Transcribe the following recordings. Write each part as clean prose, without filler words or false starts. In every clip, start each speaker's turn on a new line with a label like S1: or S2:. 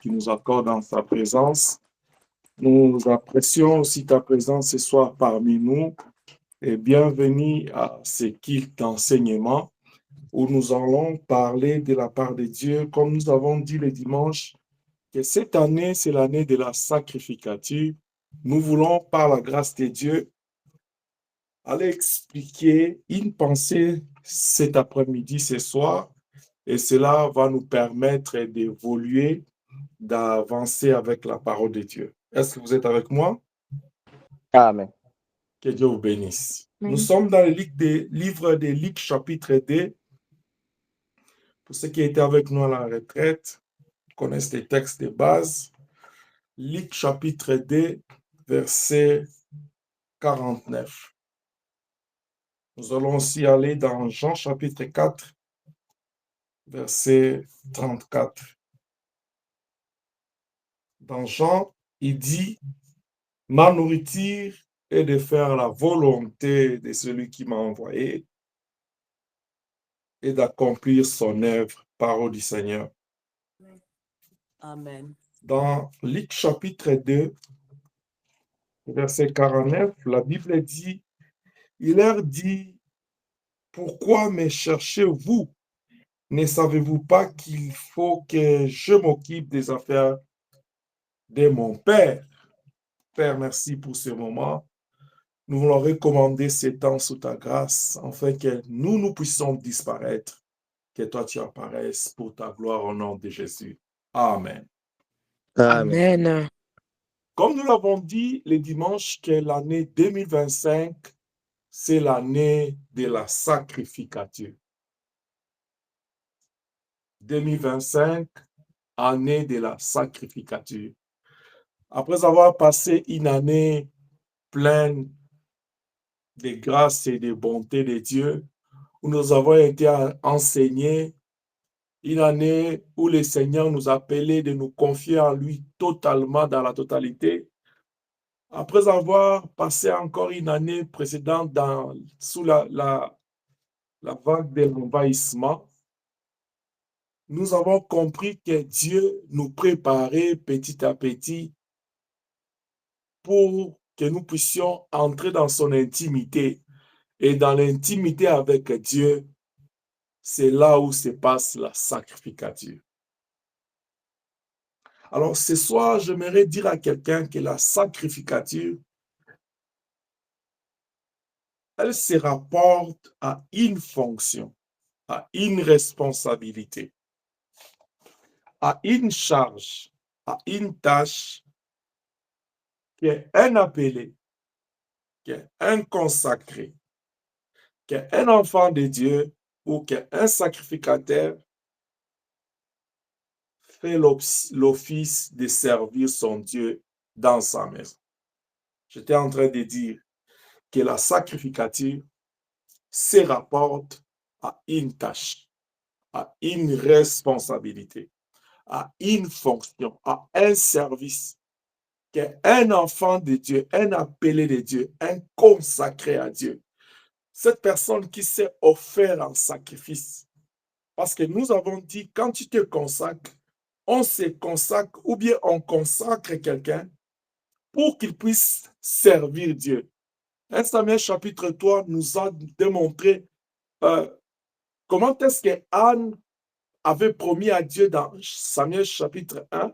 S1: Qui nous accorde dans sa présence. Nous apprécions aussi ta présence ce soir parmi nous et bienvenue à ce culte d'enseignement où nous allons parler de la part de Dieu, comme nous avons dit le dimanche, que cette année, c'est l'année de la sacrificature. Nous voulons, par la grâce de Dieu, aller expliquer une pensée cet après-midi, ce soir, et cela va nous permettre d'évoluer, d'avancer avec la parole de Dieu. Est-ce que vous êtes avec moi?
S2: Amen.
S1: Que Dieu vous bénisse.
S3: Amen.
S1: Nous sommes dans le livre de Luc, chapitre 2. Pour ceux qui étaient avec nous à la retraite, connaissent les textes de base. Luc, chapitre 2, verset 49. Nous allons aussi aller dans Jean, chapitre 4, verset 34. Dans Jean, il dit, « Ma nourriture est de faire la volonté de celui qui m'a envoyé et d'accomplir son œuvre, parole du Seigneur. »
S3: Amen.
S1: Dans Luc chapitre 2, verset 49, la Bible dit, il leur dit, « Pourquoi me cherchez-vous? Ne savez-vous pas qu'il faut que je m'occupe des affaires de mon Père? » Père, merci pour ce moment. Nous voulons recommander ce temps sous ta grâce, afin que nous puissions disparaître, que toi tu apparaisses pour ta gloire au nom de Jésus. Amen.
S2: Amen.
S3: Amen.
S1: Comme nous l'avons dit le dimanche, que l'année 2025, c'est l'année de la sacrificature. 2025, année de la sacrificature. Après avoir passé une année pleine de grâce et de bonté de Dieu, où nous avons été enseignés, une année où le Seigneur nous appelait de nous confier en lui totalement, dans la totalité. Après avoir passé encore une année précédente sous la vague de l'envahissement, nous avons compris que Dieu nous préparait petit à petit pour que nous puissions entrer dans son intimité. Et dans l'intimité avec Dieu, c'est là où se passe la sacrificature. Alors ce soir, j'aimerais dire à quelqu'un que la sacrificature, elle se rapporte à une fonction, à une responsabilité, à une charge, à une tâche qu'un appelé, qu'un consacré, qu'un enfant de Dieu ou qu'un sacrificateur fait l'office de servir son Dieu dans sa maison. J'étais en train de dire que la sacrificature se rapporte à une tâche, à une responsabilité, à une fonction, à un service qu'un enfant de Dieu, un appelé de Dieu, un consacré à Dieu, cette personne qui s'est offert en sacrifice. Parce que nous avons dit, quand tu te consacres, on se consacre ou bien on consacre quelqu'un pour qu'il puisse servir Dieu. 1 Samuel chapitre 3 nous a démontré comment est-ce que Anne avait promis à Dieu dans Samuel chapitre 1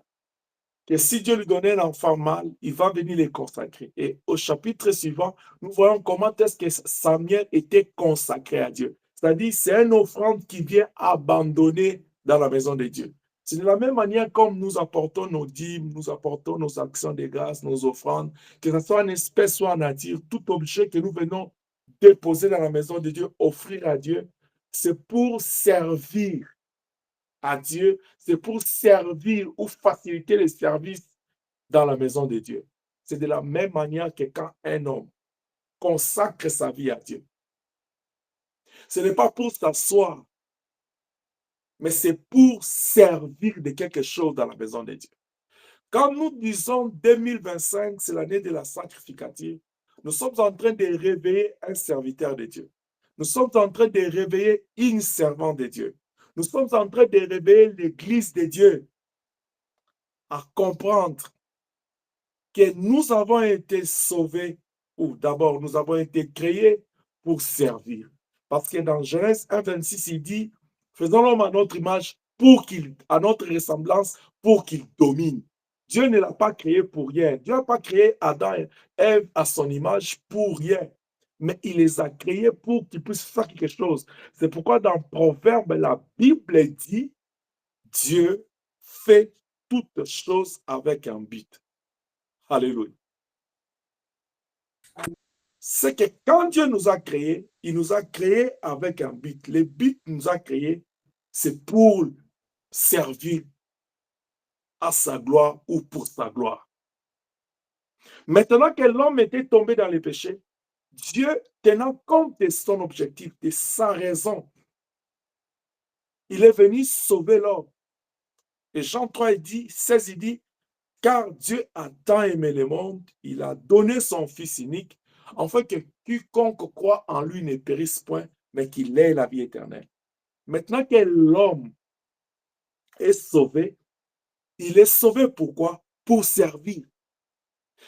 S1: que si Dieu lui donnait un enfant mâle, il va venir les consacrer. Et au chapitre suivant, nous voyons comment est-ce que Samuel était consacré à Dieu. C'est-à-dire, c'est une offrande qui vient abandonner dans la maison de Dieu. C'est de la même manière comme nous apportons nos dîmes, nous apportons nos actions de grâce, nos offrandes, que ce soit en espèce, soit en nature, tout objet que nous venons déposer dans la maison de Dieu, offrir à Dieu, c'est pour servir à Dieu, c'est pour servir ou faciliter les services dans la maison de Dieu. C'est de la même manière que quand un homme consacre sa vie à Dieu, ce n'est pas pour s'asseoir, mais c'est pour servir de quelque chose dans la maison de Dieu. Quand nous disons 2025, c'est l'année de la sacrificature, nous sommes en train de réveiller un serviteur de Dieu. Nous sommes en train de réveiller une servante de Dieu. Nous sommes en train de réveiller l'Église de Dieu. à comprendre que nous avons été sauvés, ou d'abord, nous avons été créés pour servir. Parce que dans Genèse 1,26, il dit, faisons l'homme à notre image, à notre ressemblance, pour qu'il domine. Dieu ne l'a pas créé pour rien. Dieu n'a pas créé Adam et Ève à son image pour rien. Mais il les a créés pour qu'ils puissent faire quelque chose. C'est pourquoi dans Proverbe, la Bible dit, Dieu fait toutes choses avec un but. Alléluia. C'est que quand Dieu nous a créés, il nous a créés avec un but. Le but qu'il nous a créés, c'est pour servir à sa gloire ou pour sa gloire. Maintenant que l'homme était tombé dans le péché, Dieu, tenant compte de son objectif, de sa raison, il est venu sauver l'homme. Et Jean 3, 16, il dit, car Dieu a tant aimé le monde, il a donné son Fils unique, afin que quiconque croit en lui ne périsse point, mais qu'il ait la vie éternelle. Maintenant que l'homme est sauvé, il est sauvé pourquoi? Pour servir.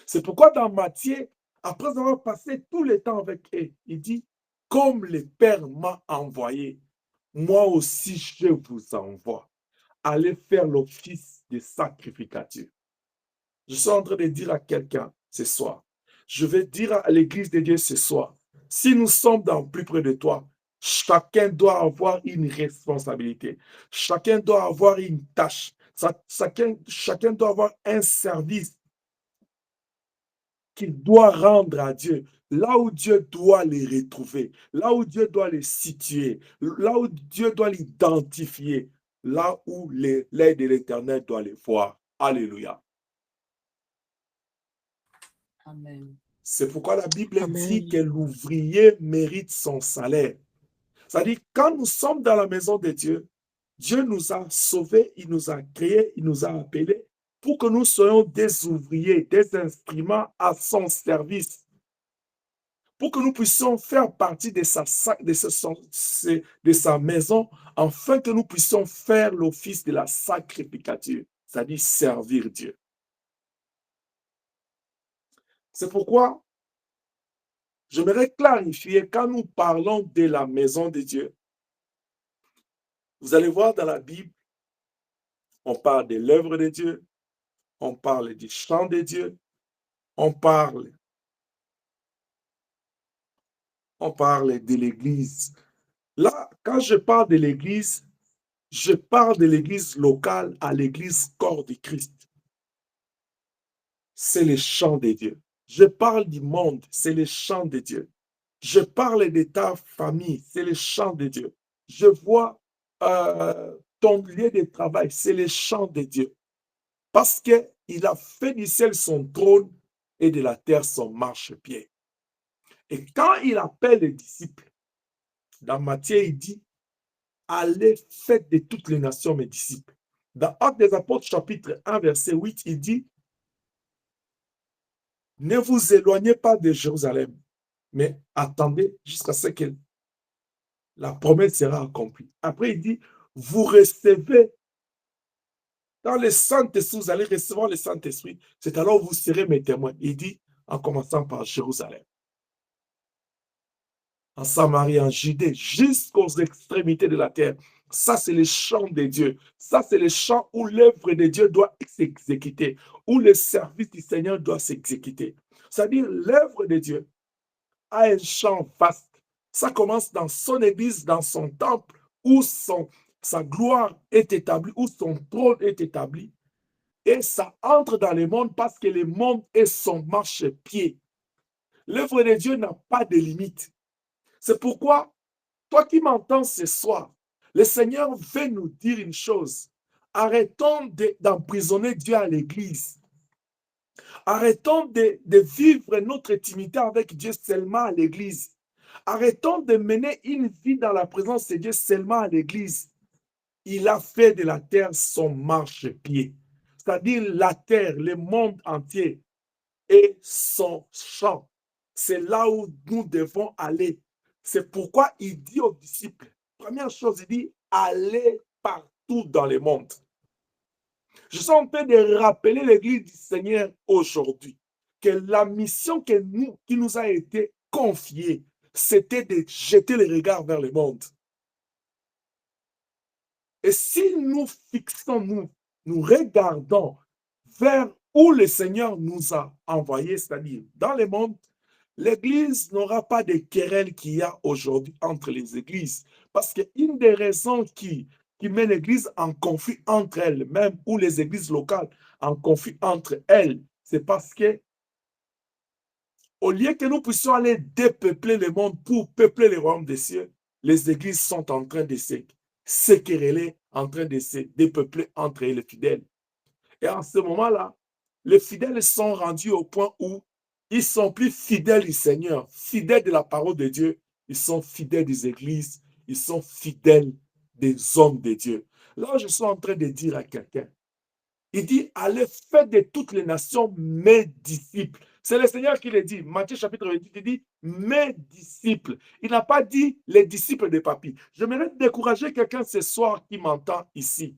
S1: C'est pourquoi dans Matthieu, après avoir passé tout le temps avec eux, il dit, comme le Père m'a envoyé, moi aussi je vous envoie. Allez faire l'office de sacrificature. Je suis en train de dire à quelqu'un ce soir, je vais dire à l'église de Dieu ce soir, si nous sommes dans plus près de toi, chacun doit avoir une responsabilité, chacun doit avoir une tâche, chacun doit avoir un service qu'il doit rendre à Dieu, là où Dieu doit les retrouver, là où Dieu doit les situer, là où Dieu doit l'identifier, là où l'œil de l'Éternel doit les voir. Alléluia.
S3: Amen.
S1: C'est pourquoi la Bible dit que l'ouvrier mérite son salaire. C'est-à-dire, quand nous sommes dans la maison de Dieu, Dieu nous a sauvés, il nous a créés, il nous a appelés pour que nous soyons des ouvriers, des instruments à son service, pour que nous puissions faire partie de sa maison, afin que nous puissions faire l'office de la sacrificature, c'est-à-dire servir Dieu. C'est pourquoi j'aimerais clarifier, quand nous parlons de la maison de Dieu, vous allez voir dans la Bible, on parle de l'œuvre de Dieu, on parle du chant de Dieu, on parle de l'Église. Là, quand je parle de l'Église, je parle de l'Église locale à l'Église corps de Christ. C'est le chant de Dieu. Je parle du monde, c'est le chant de Dieu. Je parle de ta famille, c'est le chant de Dieu. Je vois ton lieu de travail, c'est le chant de Dieu. Parce qu'il a fait du ciel son trône et de la terre son marchepied. Et quand il appelle les disciples, dans Matthieu, il dit, allez, faites de toutes les nations mes disciples. Dans Actes des Apôtres, chapitre 1, verset 8, il dit, ne vous éloignez pas de Jérusalem, mais attendez jusqu'à ce que la promesse sera accomplie. Après, il dit, vous recevez dans le Saint-Esprit, vous allez recevoir le Saint-Esprit. C'est alors que vous serez mes témoins. Il dit, en commençant par Jérusalem, en Samarie, en Judée, jusqu'aux extrémités de la terre. Ça, c'est le chant de Dieu. Ça, c'est le chant où l'œuvre de Dieu doit s'exécuter, où le service du Seigneur doit s'exécuter. C'est-à-dire, l'œuvre de Dieu a un champ vaste. Ça commence dans son église, dans son temple, où sa gloire est établie, où son trône est établi. Et ça entre dans le monde parce que le monde est son marchepied. L'œuvre de Dieu n'a pas de limite. C'est pourquoi, toi qui m'entends ce soir, le Seigneur veut nous dire une chose. Arrêtons d'emprisonner Dieu à l'église. Arrêtons de vivre notre intimité avec Dieu seulement à l'église. Arrêtons de mener une vie dans la présence de Dieu seulement à l'église. Il a fait de la terre son marchepied. C'est-à-dire la terre, le monde entier et son champ. C'est là où nous devons aller. C'est pourquoi il dit aux disciples, première chose, il dit, allez partout dans le monde. Je suis en train de rappeler l'Église du Seigneur aujourd'hui que la mission qui nous a été confiée, c'était de jeter le regard vers le monde. Et si nous fixons, nous regardons vers où le Seigneur nous a envoyés, c'est-à-dire dans le monde, l'Église n'aura pas de querelle qu'il y a aujourd'hui entre les églises. Parce qu'une des raisons qui met l'Église en conflit entre elles-mêmes, ou les églises locales en conflit entre elles, c'est parce que au lieu que nous puissions aller dépeupler le monde pour peupler le royaume des cieux, les églises sont en train de se quereller, en train de se dépeupler entre les fidèles. Et en ce moment-là, les fidèles sont rendus au point où ils sont plus fidèles du Seigneur, fidèles de la parole de Dieu, ils sont fidèles des églises, ils sont fidèles des hommes de Dieu. Là, je suis en train de dire à quelqu'un, il dit, allez, faites de toutes les nations mes disciples. C'est le Seigneur qui le dit. Matthieu chapitre 28, il dit, mes disciples. Il n'a pas dit les disciples de papy. J'aimerais décourager quelqu'un ce soir qui m'entend ici.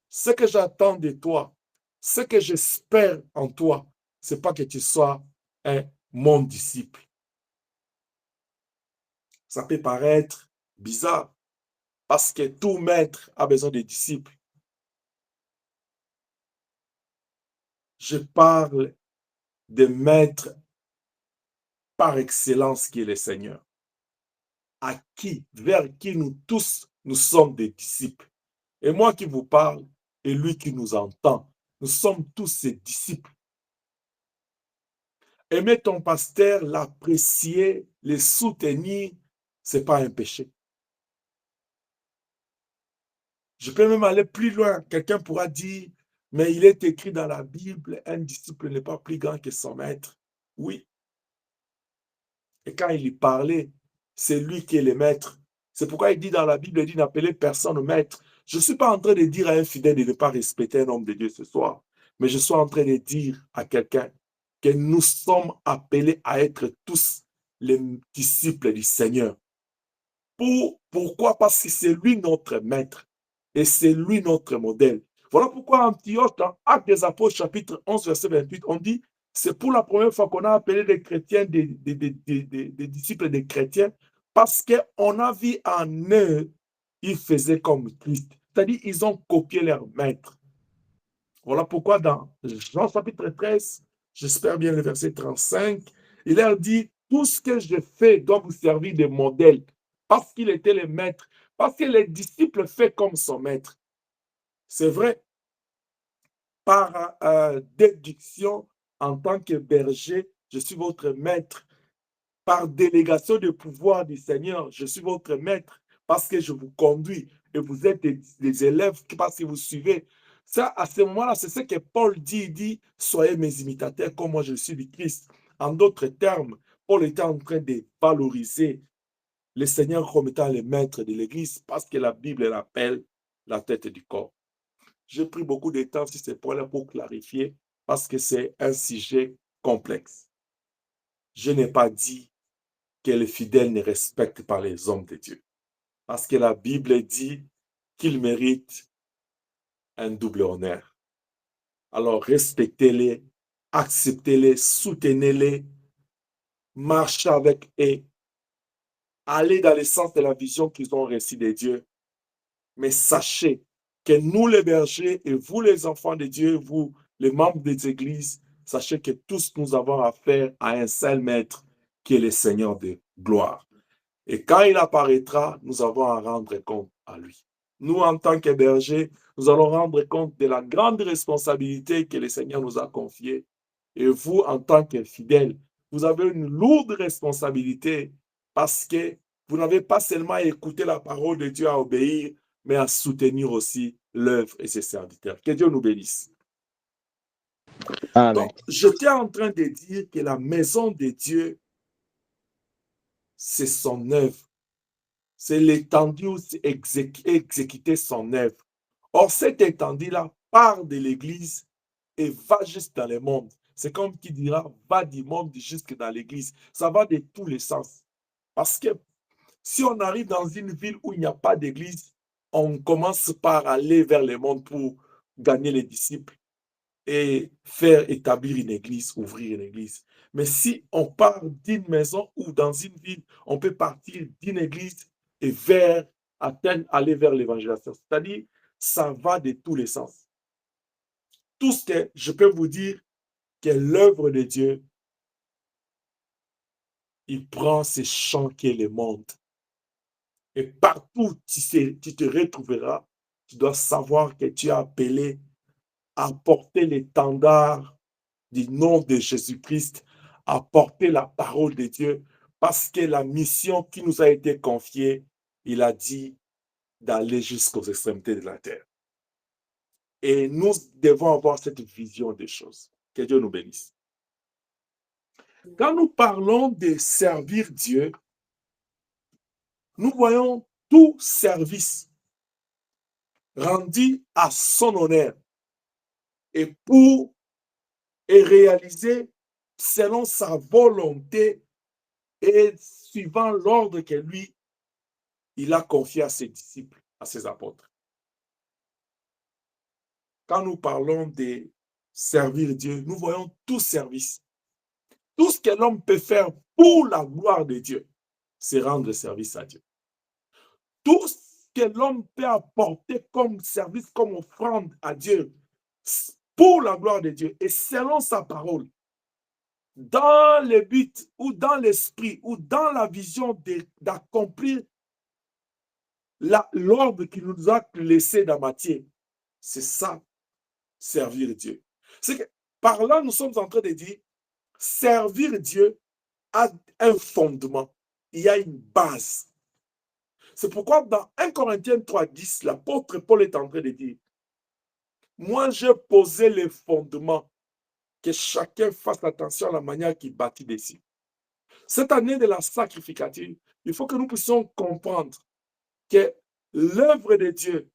S1: Ce que j'attends de toi, ce que j'espère en toi, ce n'est pas que tu sois mon disciple. Ça peut paraître bizarre parce que tout maître a besoin de disciples. Je parle de maître par excellence qui est le Seigneur, vers qui nous tous, nous sommes des disciples. Et moi qui vous parle, et lui qui nous entend, nous sommes tous ses disciples. Aimer ton pasteur, l'apprécier, le soutenir, ce n'est pas un péché. Je peux même aller plus loin. Quelqu'un pourra dire, mais il est écrit dans la Bible, un disciple n'est pas plus grand que son maître. Oui. Et quand il y parlait, c'est lui qui est le maître. C'est pourquoi il dit dans la Bible, il dit n'appelez personne maître. Je ne suis pas en train de dire à un fidèle de ne pas respecter un homme de Dieu ce soir, mais je suis en train de dire à quelqu'un que nous sommes appelés à être tous les disciples du Seigneur. Pourquoi? Parce que c'est lui notre maître et c'est lui notre modèle. Voilà pourquoi Antioche, dans Actes des Apôtres, chapitre 11, verset 28, on dit c'est pour la première fois qu'on a appelé les chrétiens des disciples des chrétiens parce qu'on a vu en eux, ils faisaient comme Christ. C'est-à-dire, ils ont copié leur maître. Voilà pourquoi dans Jean chapitre 13, j'espère bien le verset 35, il leur dit, tout ce que je fais doit vous servir de modèle parce qu'il était le maître, parce que les disciples font comme son maître. C'est vrai, par déduction, en tant que berger, je suis votre maître. Par délégation de pouvoir du Seigneur, je suis votre maître parce que je vous conduis et vous êtes des élèves parce que vous suivez. Ça, à ce moment-là, c'est ce que Paul dit. Il dit, soyez mes imitateurs comme moi je suis du Christ. En d'autres termes, Paul était en train de valoriser le Seigneur comme étant le maître de l'Église parce que la Bible l'appelle la tête du corps. J'ai pris beaucoup de temps sur ces points-là pour clarifier parce que c'est un sujet complexe. Je n'ai pas dit que les fidèles ne respectent pas les hommes de Dieu. Parce que la Bible dit qu'ils méritent un double honneur. Alors respectez-les, acceptez-les, soutenez-les, marchez avec eux, allez dans le sens de la vision qu'ils ont reçue de Dieu. Mais sachez que nous les bergers et vous les enfants de Dieu, vous les membres des églises, sachez que tous nous avons affaire à un seul maître qui est le Seigneur de gloire. Et quand il apparaîtra, nous avons à rendre compte à lui. Nous, en tant que bergers, nous allons rendre compte de la grande responsabilité que le Seigneur nous a confiée. Et vous, en tant que fidèles, vous avez une lourde responsabilité parce que vous n'avez pas seulement écouté la parole de Dieu à obéir, mais à soutenir aussi l'œuvre et ses serviteurs. Que Dieu nous bénisse.
S2: Amen.
S1: Donc, j'étais en train de dire que la maison de Dieu, c'est son œuvre. C'est l'étendue où exécuter son œuvre. Or, cette étendue-là part de l'Église et va juste dans le monde. C'est comme qui dira, va du monde jusque dans l'Église. Ça va de tous les sens. Parce que si on arrive dans une ville où il n'y a pas d'Église, on commence par aller vers le monde pour gagner les disciples et faire établir une église, ouvrir une église. Mais si on part d'une maison ou dans une ville, on peut partir d'une église et aller vers l'évangélisation. C'est-à-dire, ça va de tous les sens. Tout ce que je peux vous dire que l'œuvre de Dieu, il prend ce champ qu'est le monde. Et partout tu te retrouveras, tu dois savoir que tu es appelé à porter l'étendard du nom de Jésus-Christ, à porter la parole de Dieu, parce que la mission qui nous a été confiée, il a dit d'aller jusqu'aux extrémités de la terre. Et nous devons avoir cette vision des choses. Que Dieu nous bénisse. Quand nous parlons de servir Dieu, nous voyons tout service rendu à son honneur et réalisé selon sa volonté et suivant l'ordre que lui, il a confié à ses disciples, à ses apôtres. Quand nous parlons de servir Dieu, nous voyons tout service. Tout ce que l'homme peut faire pour la gloire de Dieu, c'est rendre service à Dieu. Tout ce que l'homme peut apporter comme service, comme offrande à Dieu, pour la gloire de Dieu et selon sa parole, dans le but ou dans l'esprit ou dans la vision d'accomplir l'ordre qu'il nous a laissé dans Matthieu, c'est ça, servir Dieu. C'est que par là, nous sommes en train de dire, servir Dieu a un fondement, il y a une base. C'est pourquoi dans 1 Corinthiens 3,10, l'apôtre Paul est en train de dire, moi j'ai posé les fondements, que chacun fasse attention à la manière qu'il bâtit dessus. Cette année de la sacrificature, il faut que nous puissions comprendre que l'œuvre de Dieu,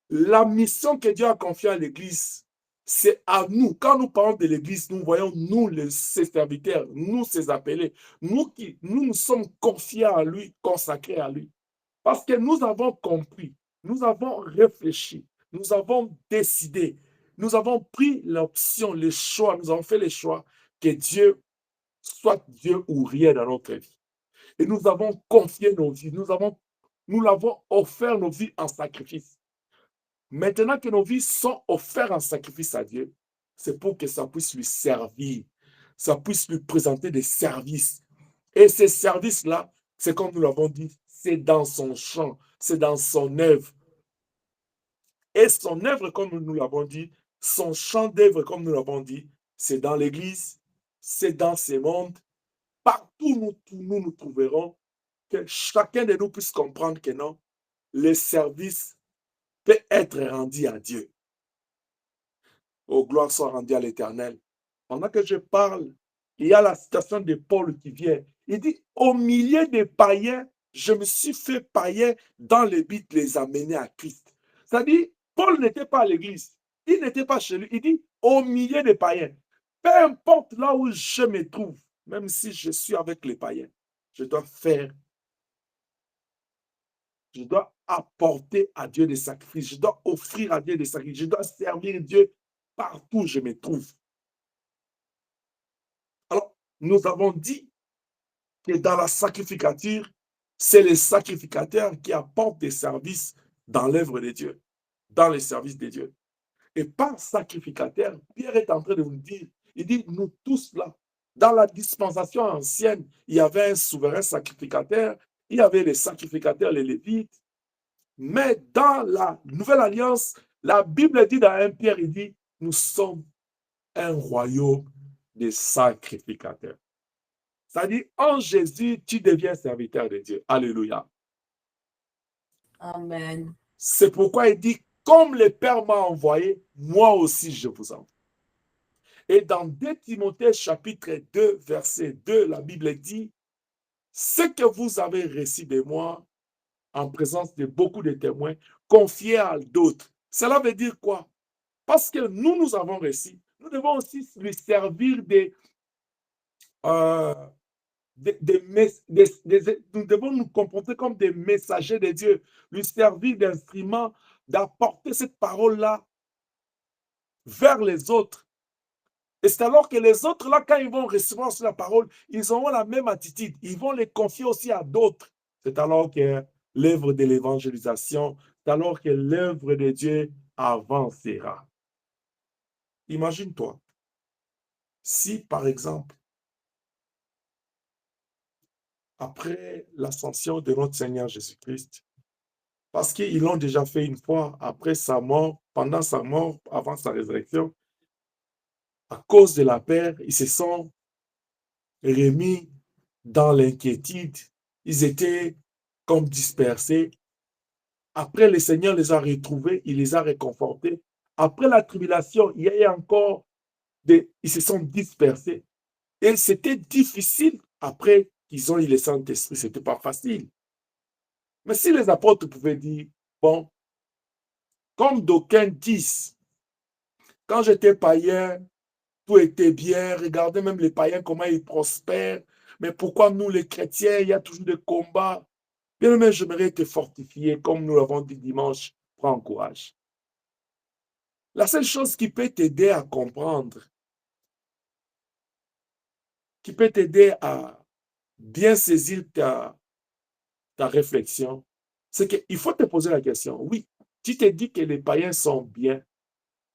S1: la mission que Dieu a confiée à l'Église, c'est à nous. Quand nous parlons de l'Église, nous voyons nous, ses serviteurs, nous, ses appelés, nous sommes confiés à lui, consacrés à lui. Parce que nous avons compris, nous avons réfléchi, nous avons décidé, nous avons pris l'option, le choix, nous avons fait le choix que Dieu soit Dieu ou rien dans notre vie. Et nous avons confié nos vies, nous l'avons offert nos vies en sacrifice. Maintenant que nos vies sont offertes en sacrifice à Dieu, c'est pour que ça puisse lui servir, ça puisse lui présenter des services. Et ces services-là, c'est comme nous l'avons dit, c'est dans son champ, c'est dans son œuvre. Et son œuvre, comme nous l'avons dit, son champ d'œuvre, comme nous l'avons dit, c'est dans l'Église, c'est dans ces mondes. Partout nous trouverons, que chacun de nous puisse comprendre que non, le service peut être rendu à Dieu. Oh, gloire soit rendue à l'Éternel. Pendant que je parle, il y a la citation de Paul qui vient. Il dit, au milieu des païens, je me suis fait païen dans le but de les amener à Christ. C'est-à-dire, Paul n'était pas à l'église. Il n'était pas chez lui. Il dit, au milieu des païens. Peu importe là où je me trouve, même si je suis avec les païens, je dois apporter à Dieu des sacrifices, je dois offrir à Dieu des sacrifices, je dois servir Dieu partout où je me trouve. Alors, nous avons dit que dans la sacrificature, c'est les sacrificateurs qui apportent des services dans l'œuvre de Dieu, dans les services de Dieu. Et par sacrificateur, Pierre est en train de vous dire, il dit, nous tous là, dans la dispensation ancienne, il y avait un souverain sacrificateur, il y avait les sacrificateurs, les Lévites, mais dans la nouvelle alliance, la Bible dit dans 1 Pierre, il dit, nous sommes un royaume de sacrificateurs. C'est-à-dire, en Jésus, tu deviens serviteur de Dieu. Alléluia.
S3: Amen.
S1: C'est pourquoi il dit, comme le Père m'a envoyé, moi aussi je vous envoie. Et dans 2 Timothée chapitre 2, verset 2, la Bible dit, ce que vous avez reçu de moi, en présence de beaucoup de témoins, confiez à d'autres. Cela veut dire quoi? Parce que nous avons reçu, nous devons aussi lui servir nous devons nous comporter comme des messagers de Dieu, lui servir d'instruments, d'apporter cette parole-là vers les autres. Et c'est alors que les autres, là, quand ils vont recevoir la parole, ils auront la même attitude. Ils vont les confier aussi à d'autres. C'est alors que l'œuvre de l'évangélisation, c'est alors que l'œuvre de Dieu avancera. Imagine-toi, si par exemple, après l'ascension de notre Seigneur Jésus-Christ, parce qu'ils l'ont déjà fait une fois après sa mort, pendant sa mort, avant sa résurrection, à cause de la peur, ils se sont remis dans l'inquiétude. Ils étaient comme dispersés. Après, le Seigneur les a retrouvés, il les a réconfortés. Après la tribulation, il y a eu encore ils se sont dispersés. Et c'était difficile après qu'ils ont eu le Saint-Esprit. Ce n'était pas facile. Mais si les apôtres pouvaient dire, bon, comme d'aucuns disent, quand j'étais païen, tout était bien, regardez même les païens, comment ils prospèrent. Mais pourquoi nous, les chrétiens, il y a toujours des combats? Bien aimé, j'aimerais te fortifier, comme nous l'avons dit dimanche, prends courage. La seule chose qui peut t'aider à comprendre, qui peut t'aider à bien saisir ta réflexion, c'est qu'il faut te poser la question. Oui, tu te dis que les païens sont bien,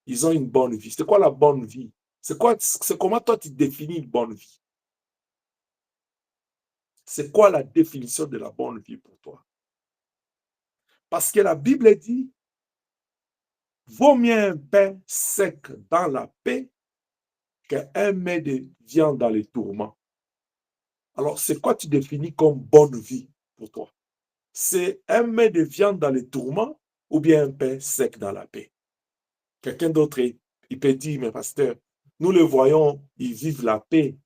S1: ils ont une bonne vie. C'est quoi la bonne vie? C'est comment toi tu définis une bonne vie? C'est quoi la définition de la bonne vie pour toi? Parce que la Bible dit, vaut mieux un pain sec dans la paix qu'un mets de viande dans les tourments. Alors, c'est quoi tu définis comme bonne vie pour toi? C'est un mets de viande dans les tourments ou bien un pain sec dans la paix? Quelqu'un d'autre, il peut dire, mais pasteur, nous le voyons, ils vivent la paix.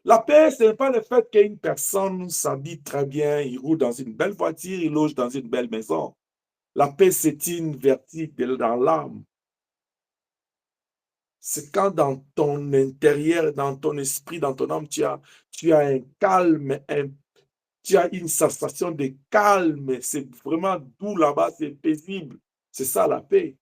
S1: La paix, ce n'est pas le fait qu'une personne s'habille très bien, il roule dans une belle voiture, il loge dans une belle maison. La paix, c'est une vertu dans l'âme. C'est quand dans ton intérieur, dans ton esprit, dans ton âme, tu as un calme, tu as une sensation de calme. C'est vraiment doux là-bas, c'est paisible. C'est ça la paix.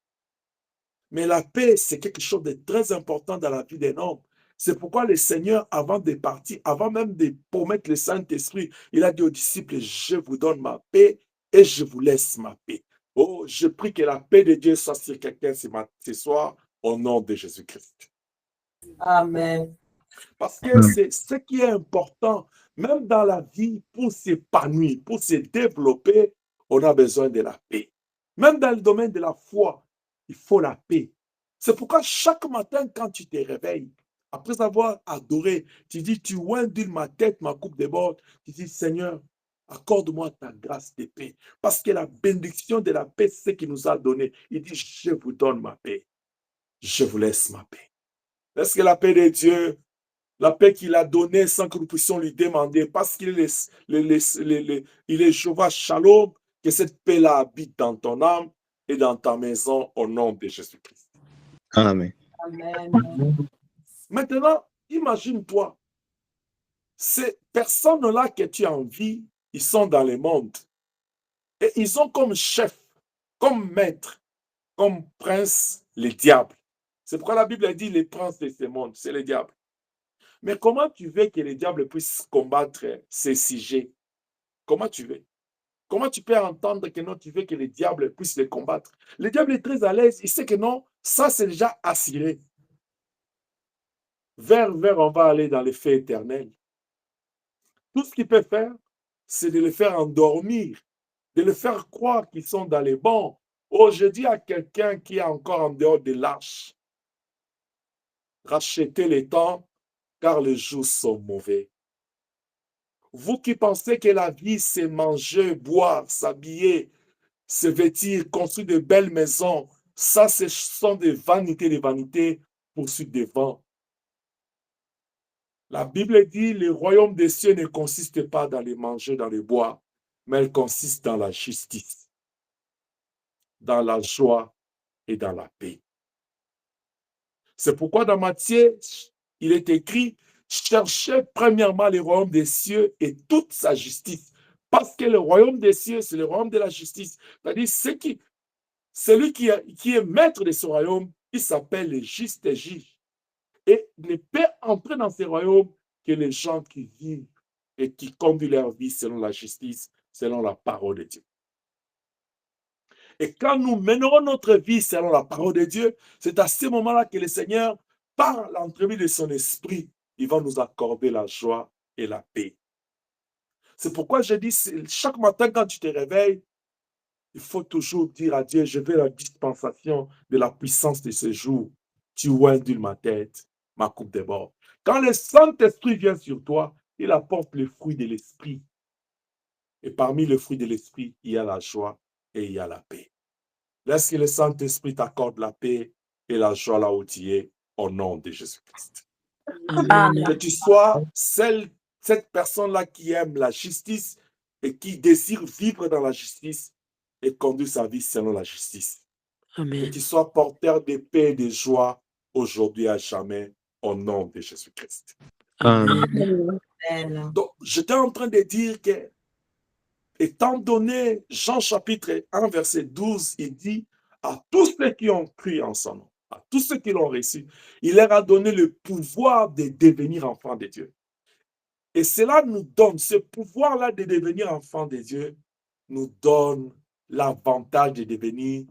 S1: Mais la paix, c'est quelque chose de très important dans la vie d'un homme. C'est pourquoi le Seigneur, avant de partir, avant même de promettre le Saint-Esprit, il a dit aux disciples, je vous donne ma paix et je vous laisse ma paix. Oh, je prie que la paix de Dieu soit sur quelqu'un ce soir, au nom de Jésus-Christ.
S3: Amen.
S1: Parce que c'est ce qui est important, même dans la vie, pour s'épanouir, pour se développer, on a besoin de la paix. Même dans le domaine de la foi, il faut la paix. C'est pourquoi chaque matin, quand tu te réveilles, après avoir adoré, tu dis, tu oindules ma tête, ma coupe déborde, tu dis, Seigneur, accorde-moi ta grâce de paix. Parce que la bénédiction de la paix, c'est ce qu'il nous a donné. Il dit, je vous donne ma paix. Je vous laisse ma paix. Est-ce que la paix de Dieu, la paix qu'il a donnée sans que nous puissions lui demander, parce qu'il est, il est Jéhovah Shalom, que cette paix-là habite dans ton âme et dans ta maison au nom de Jésus-Christ.
S2: Amen.
S3: Amen.
S1: Maintenant, imagine-toi, ces personnes-là que tu envies, ils sont dans le monde. Et ils ont comme chef, comme maître, comme prince, les diables. C'est pourquoi la Bible dit les princes de ce monde, c'est les diables. Mais comment tu veux que les diables puissent combattre ces sujets? Comment tu veux? Comment tu peux entendre que non, tu veux que les diables puissent les combattre? Le diable est très à l'aise, il sait que non, ça c'est déjà assuré. Vers, on va aller dans les faits éternels. Tout ce qu'il peut faire, c'est de les faire endormir, de les faire croire qu'ils sont dans les bons. Oh, je dis à quelqu'un qui est encore en dehors de l'arche, rachetez les temps, car les jours sont mauvais. Vous qui pensez que la vie, c'est manger, boire, s'habiller, se vêtir, construire de belles maisons, ça, ce sont des vanités, poursuite des vents. La Bible dit, le royaume des cieux ne consiste pas dans les manger, dans les boire, mais elle consiste dans la justice, dans la joie et dans la paix. C'est pourquoi dans Matthieu, il est écrit, cherchez premièrement le royaume des cieux et toute sa justice. Parce que le royaume des cieux, c'est le royaume de la justice. C'est-à-dire, celui qui est maître de ce royaume, Il s'appelle le juste juge. Et il ne peut entrer dans ce royaume que les gens qui vivent et qui conduisent leur vie selon la justice, selon la parole de Dieu. Et quand nous mènerons notre vie selon la parole de Dieu, c'est à ce moment-là que le Seigneur, par l'entremise de son esprit, il va nous accorder la joie et la paix. C'est pourquoi je dis, chaque matin quand tu te réveilles, il faut toujours dire à Dieu, je veux la dispensation de la puissance de ce jour. Tu ondules ma tête, ma coupe déborde. Quand le Saint-Esprit vient sur toi, il apporte le fruit de l'Esprit. Et parmi le fruit de l'Esprit, il y a la joie et il y a la paix. Laisse que le Saint-Esprit t'accorde la paix et la joie là où tu es, au nom de Jésus-Christ.
S4: Amen.
S1: Que tu sois cette personne-là qui aime la justice et qui désire vivre dans la justice et conduire sa vie selon la justice.
S4: Amen.
S1: Que tu sois porteur de paix et de joie aujourd'hui à jamais, au nom de Jésus-Christ.
S4: Amen.
S3: Amen.
S1: Donc, j'étais en train de dire que, étant donné Jean chapitre 1, verset 12, il dit à tous ceux qui ont cru en son nom, à tous ceux qui l'ont reçu, il leur a donné le pouvoir de devenir enfants de Dieu. Et cela nous donne, ce pouvoir-là de devenir enfants de Dieu, nous donne l'avantage de devenir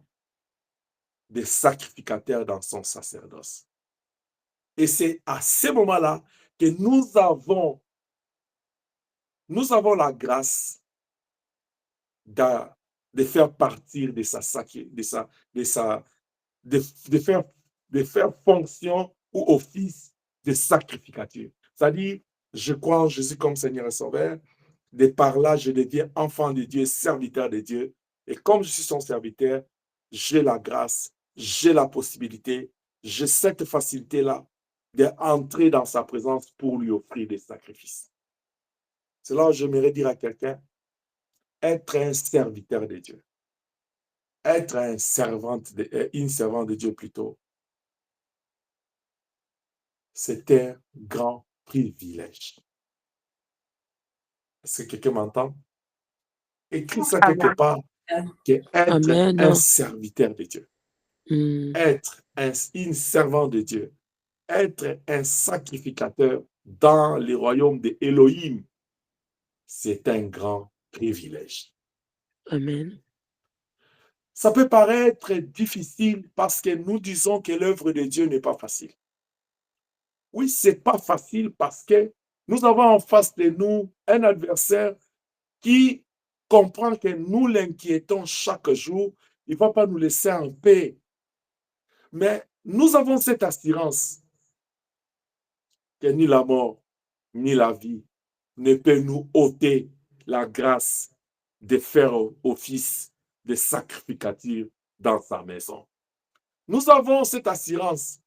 S1: des sacrificateurs dans son sacerdoce. Et c'est à ce moment-là que nous avons la grâce de faire partir de faire fonction ou office de sacrificature. C'est-à-dire, je crois en Jésus comme Seigneur et Sauveur. De par là, je deviens enfant de Dieu, serviteur de Dieu. Et comme je suis son serviteur, j'ai la grâce, j'ai la possibilité, j'ai cette facilité-là d'entrer dans sa présence pour lui offrir des sacrifices. C'est là où j'aimerais dire à quelqu'un, être un serviteur de Dieu, être une servante de Dieu plutôt, c'est un grand privilège. Est-ce que quelqu'un m'entend? Écris ça quelque part, que être un serviteur de Dieu, être une servante de Dieu, être un sacrificateur dans le royaume de Elohim, c'est un grand privilège.
S4: Amen.
S1: Ça peut paraître difficile parce que nous disons que l'œuvre de Dieu n'est pas facile. Oui, c'est pas facile parce que nous avons en face de nous un adversaire qui comprend que nous l'inquiétons chaque jour. Il ne va pas nous laisser en paix. Mais nous avons cette assurance que ni la mort, ni la vie ne peut nous ôter la grâce de faire office de sacrificature dans sa maison. Nous avons cette assurance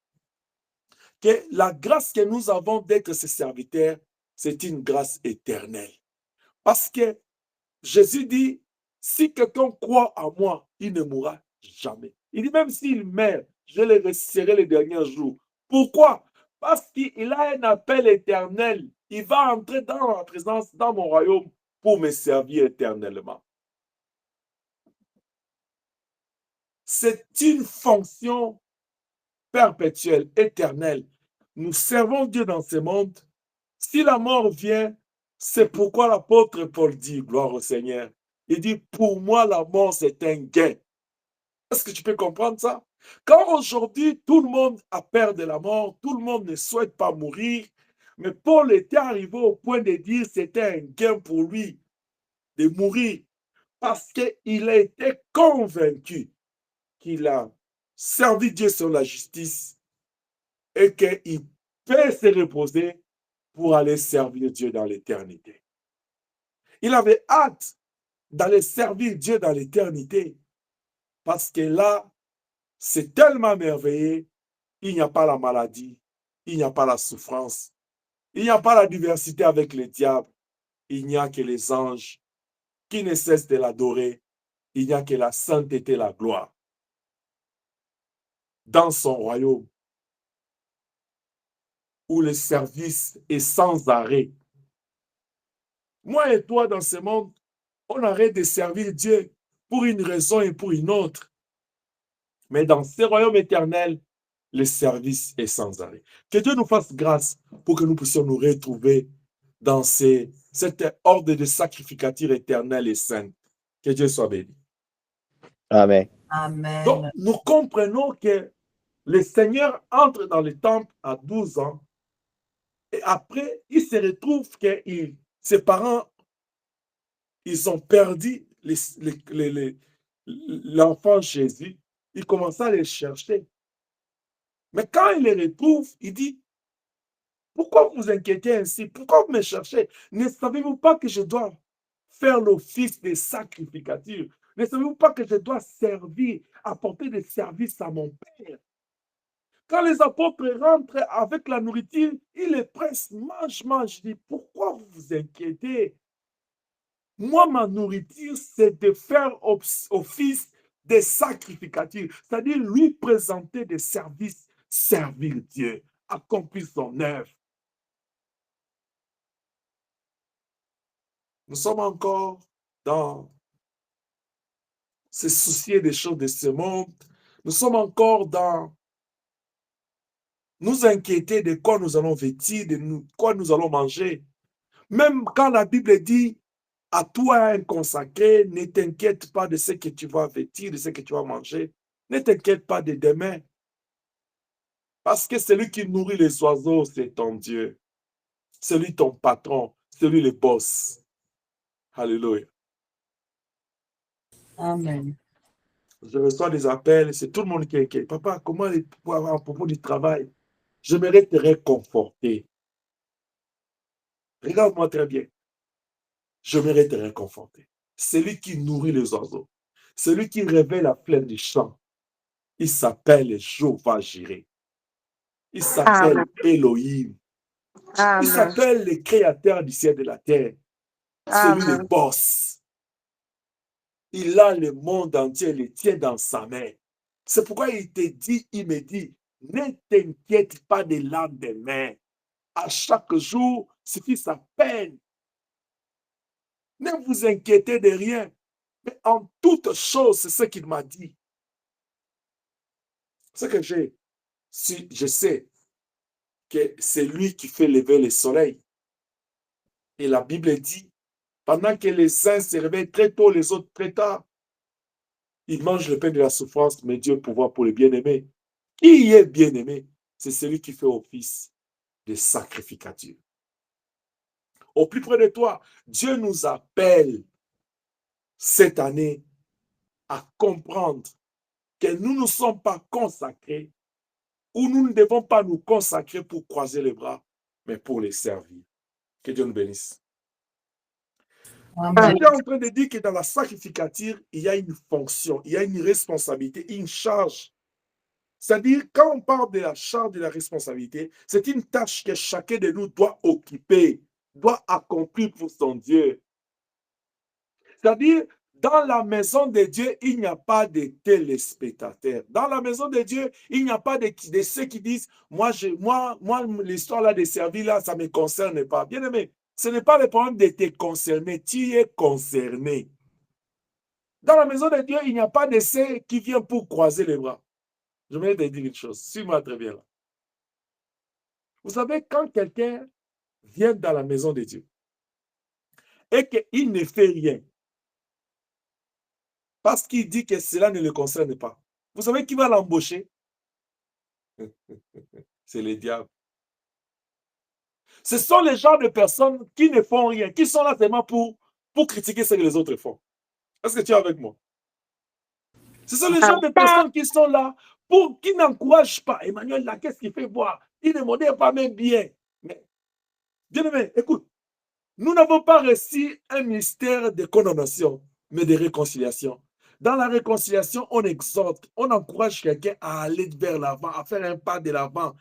S1: que la grâce que nous avons d'être ses serviteurs, c'est une grâce éternelle. Parce que Jésus dit, si quelqu'un croit en moi, il ne mourra jamais. Il dit, même s'il meurt, je le ressusciterai les derniers jours. Pourquoi? Parce qu'il a un appel éternel. Il va entrer dans ma présence, dans mon royaume, pour me servir éternellement. C'est une fonction perpétuelle, éternelle. Nous servons Dieu dans ce monde. Si la mort vient, c'est pourquoi l'apôtre Paul dit, gloire au Seigneur. Il dit, pour moi, la mort, c'est un gain. Est-ce que tu peux comprendre ça? Quand aujourd'hui, tout le monde a peur de la mort, tout le monde ne souhaite pas mourir, mais Paul était arrivé au point de dire que c'était un gain pour lui de mourir parce qu'il a été convaincu qu'il a servi Dieu sur la justice et qu'il peut se reposer pour aller servir Dieu dans l'éternité. Il avait hâte d'aller servir Dieu dans l'éternité parce que là, c'est tellement merveilleux, il n'y a pas la maladie, il n'y a pas la souffrance, il n'y a pas la diversité avec les diables, il n'y a que les anges qui ne cessent de l'adorer, il n'y a que la sainteté et la gloire dans son royaume où le service est sans arrêt. Moi et toi, dans ce monde, on arrête de servir Dieu pour une raison et pour une autre. Mais dans ce royaume éternel, le service est sans arrêt. Que Dieu nous fasse grâce pour que nous puissions nous retrouver dans cet ordre de sacrificature éternelle et sainte. Que Dieu soit béni.
S2: Amen.
S3: Amen.
S1: Donc, nous comprenons que le Seigneur entre dans le temple à 12 ans et après, il se retrouve que ses parents, ils ont perdu l'enfant Jésus. Il commence à les chercher. Mais quand il les retrouve, il dit, pourquoi vous inquiétez ainsi? Pourquoi vous me cherchez? Ne savez-vous pas que je dois faire l'office des sacrificatures? Ne savez-vous pas que je dois servir, apporter des services à mon Père? Quand les apôtres rentrent avec la nourriture, ils les pressent, mange. Je dis, pourquoi vous vous inquiétez? Moi, ma nourriture, c'est de faire office des sacrificatures, c'est-à-dire lui présenter des services, servir Dieu, accomplir son œuvre. Nous sommes encore dans se soucier des choses de ce monde. Nous sommes encore dans nous inquiéter de quoi nous allons vêtir, de quoi nous allons manger. Même quand la Bible dit à toi un consacré, ne t'inquiète pas de ce que tu vas vêtir, de ce que tu vas manger. Ne t'inquiète pas de demain. Parce que celui qui nourrit les oiseaux, c'est ton Dieu. C'est lui ton patron, c'est lui le boss. Alléluia.
S3: Amen.
S1: Je reçois des appels, c'est tout le monde qui est inquiet. Papa, comment à propos du travail? J'aimerais te réconforter. Regarde-moi très bien. J'aimerais te réconforter. Celui qui nourrit les oiseaux, celui qui réveille la plaine du champ, il s'appelle Jéhovah Jireh. Il s'appelle Elohim. Il s'appelle le créateur du ciel et de la terre. C'est lui le boss. Il a le monde entier, il le tient dans sa main. C'est pourquoi il me dit, ne t'inquiète pas de lendemain. À chaque jour suffit sa peine. Ne vous inquiétez de rien. Mais en toute chose, c'est ce qu'il m'a dit. Ce que je sais que c'est lui qui fait lever le soleil. Et la Bible dit, pendant que les uns se réveillent très tôt, les autres très tard, ils mangent le pain de la souffrance, mais Dieu pouvoir pour les bien-aimés. Qui est bien-aimé? C'est celui qui fait office de sacrificature. Au plus près de toi, Dieu nous appelle cette année à comprendre que nous ne sommes pas consacrés ou nous ne devons pas nous consacrer pour croiser les bras, mais pour les servir. Que Dieu nous bénisse.
S3: Amen.
S1: Il est en train de dire que dans la sacrificature, il y a une fonction, il y a une responsabilité, une charge. C'est-à-dire, quand on parle de la charge de la responsabilité, c'est une tâche que chacun de nous doit occuper, doit accomplir pour son Dieu. C'est-à-dire, dans la maison de Dieu, il n'y a pas de téléspectateurs. Dans la maison de Dieu, il n'y a pas de ceux qui disent, moi l'histoire là de servir là, ça ne me concerne pas. Bien aimé, ce n'est pas le problème de te concerner, tu es concerné. Dans la maison de Dieu, il n'y a pas de ceux qui viennent pour croiser les bras. Je vais te dire une chose, suis-moi très bien là. Vous savez, quand quelqu'un vient dans la maison de Dieu et qu'il ne fait rien, parce qu'il dit que cela ne le concerne pas, vous savez qui va l'embaucher? C'est le diable. Ce sont les genres de personnes qui ne font rien, qui sont là seulement pour critiquer ce que les autres font. Est-ce que tu es avec moi? Ce sont les genres de personnes qui sont là qui n'encouragent pas. Emmanuel, là, qu'est-ce qu'il fait voir? Il ne modère pas même bien. Mais, bien aimé, écoute, nous n'avons pas reçu un mystère de condamnation, mais de réconciliation. Dans la réconciliation, on exhorte, on encourage quelqu'un à aller vers l'avant, à faire un pas de l'avant,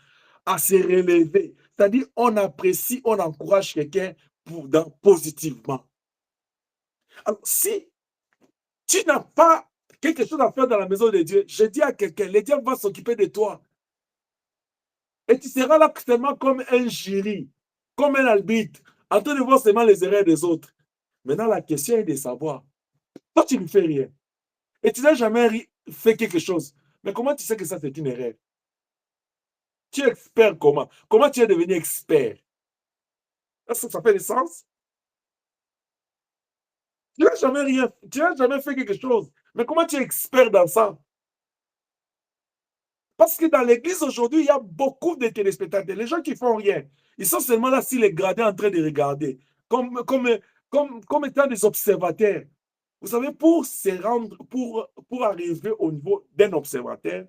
S1: à se relever. C'est-à-dire, on apprécie, on encourage quelqu'un positivement. Alors, si tu n'as pas quelque chose à faire dans la maison de Dieu, je dis à quelqu'un, le diable va s'occuper de toi. Et tu seras là seulement comme un jury, comme un arbitre, en train de voir seulement les erreurs des autres. Maintenant, la question est de savoir, toi, tu ne fais rien. Et tu n'as jamais fait quelque chose. Mais comment tu sais que ça, c'est une erreur? Tu es expert comment? Comment tu es devenu expert? Est-ce que ça fait du sens? Tu n'as jamais rien, tu n'as jamais fait quelque chose. Mais comment tu es expert dans ça? Parce que dans l'église aujourd'hui, il y a beaucoup de téléspectateurs. Les gens qui font rien, ils sont seulement là sur les gradés en train de regarder, comme étant des observateurs. Vous savez, pour se rendre, pour arriver au niveau d'un observateur,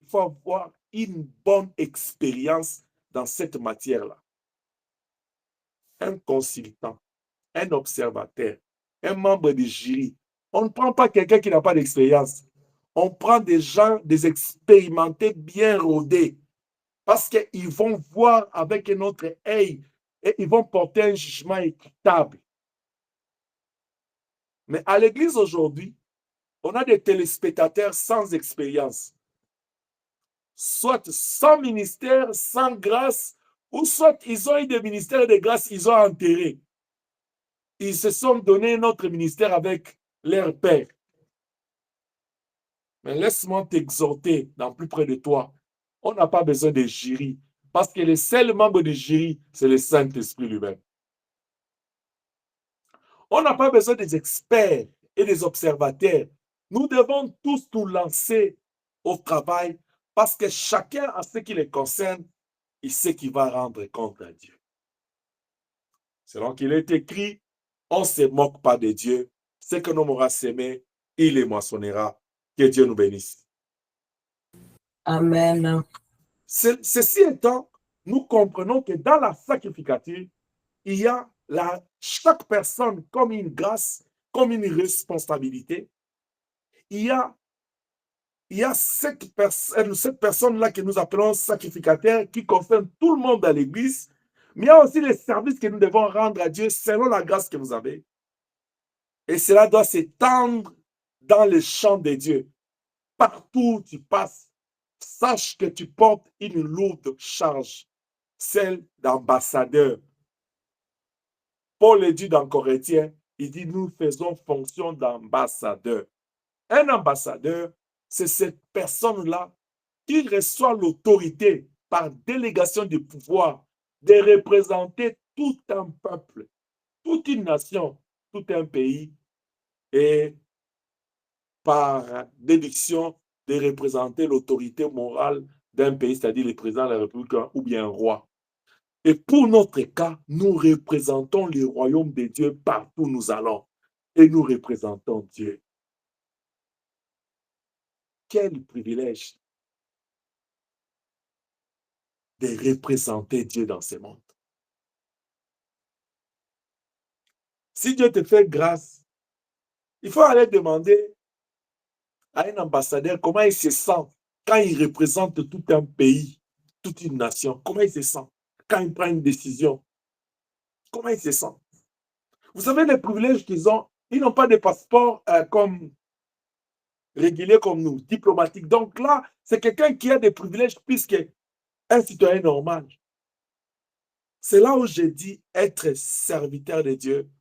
S1: il faut avoir une bonne expérience dans cette matière-là. Un consultant, un observateur, un membre du jury. On ne prend pas quelqu'un qui n'a pas d'expérience. On prend des gens, des expérimentés bien rodés, parce qu'ils vont voir avec un autre œil et ils vont porter un jugement équitable. Mais à l'église aujourd'hui, on a des téléspectateurs sans expérience, soit sans ministère, sans grâce, ou soit ils ont eu des ministères de grâce, ils ont enterré. Ils se sont donné un autre ministère avec leur père. Mais laisse-moi t'exhorter dans plus près de toi. On n'a pas besoin de jury, parce que le seul membre du jury, c'est le Saint-Esprit lui-même. On n'a pas besoin des experts et des observateurs. Nous devons tous nous lancer au travail, parce que chacun, en ce qui le concerne, il sait qu'il va rendre compte à Dieu. Selon qu'il est écrit, on ne se moque pas de Dieu. Ce que l'homme aura semé, il les moissonnera. Que Dieu nous bénisse.
S3: Amen.
S1: Ceci étant, nous comprenons que dans la sacrificature, il y a chaque personne comme une grâce, comme une responsabilité. Il y a cette personne-là que nous appelons sacrificateur qui concerne tout le monde dans l'Église, mais il y a aussi les services que nous devons rendre à Dieu selon la grâce que vous avez. Et cela doit s'étendre dans le champ de Dieu. Partout où tu passes, sache que tu portes une lourde charge, celle d'ambassadeur. Paul le dit dans Corinthiens, il dit nous faisons fonction d'ambassadeur. Un ambassadeur, c'est cette personne-là qui reçoit l'autorité par délégation de pouvoir de représenter tout un peuple, toute une nation, tout un pays et par déduction de représenter l'autorité morale d'un pays, c'est-à-dire le président de la République ou bien un roi. Et pour notre cas, nous représentons le royaume de Dieu partout où nous allons. Et nous représentons Dieu. Quel privilège de représenter Dieu dans ce monde. Si Dieu te fait grâce, il faut aller demander à un ambassadeur comment il se sent quand il représente tout un pays, toute une nation. Comment il se sent quand il prend une décision. Comment il se sent. Vous savez les privilèges qu'ils ont. Ils n'ont pas de passeport comme régulier comme nous, diplomatique. Donc là, c'est quelqu'un qui a des privilèges plus qu'un citoyen normal. C'est là où j'ai dit être serviteur de Dieu,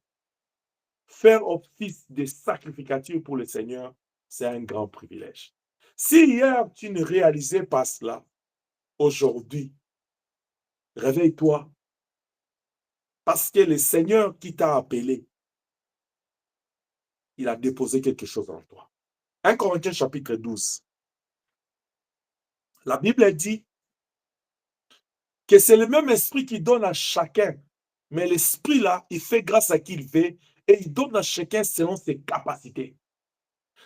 S1: faire office de sacrificature pour le Seigneur, c'est un grand privilège. Si hier tu ne réalisais pas cela, aujourd'hui, réveille-toi. Parce que le Seigneur qui t'a appelé, il a déposé quelque chose en toi. 1 Corinthiens chapitre 12. La Bible dit que c'est le même esprit qui donne à chacun. Mais l'esprit là, il fait grâce à qui il veut et il donne à chacun selon ses capacités.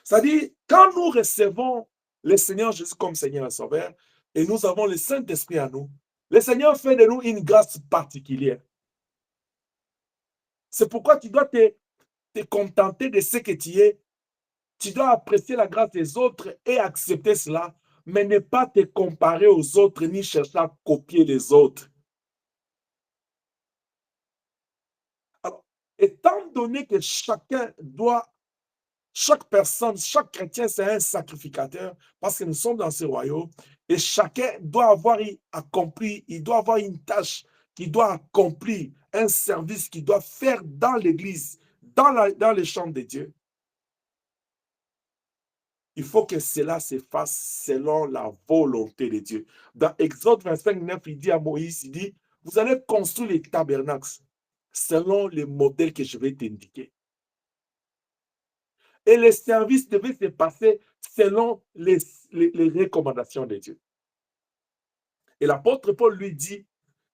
S1: C'est-à-dire, quand nous recevons le Seigneur Jésus comme Seigneur et Sauveur et nous avons le Saint-Esprit à nous, le Seigneur fait de nous une grâce particulière. C'est pourquoi tu dois te contenter de ce que tu es. Tu dois apprécier la grâce des autres et accepter cela, mais ne pas te comparer aux autres ni chercher à copier les autres. Alors, étant donné que chaque personne, chaque chrétien, c'est un sacrificateur parce que nous sommes dans ce royaume et chacun doit avoir accompli, il doit avoir une tâche qu'il doit accomplir, un service qu'il doit faire dans l'église, dans les champs de Dieu. il faut que cela se fasse selon la volonté de Dieu. Dans Exode 25, 9, il dit à Moïse, il dit, vous allez construire les tabernacles selon les modèles que je vais t'indiquer. Et les services devaient se passer selon les recommandations de Dieu. Et l'apôtre Paul lui dit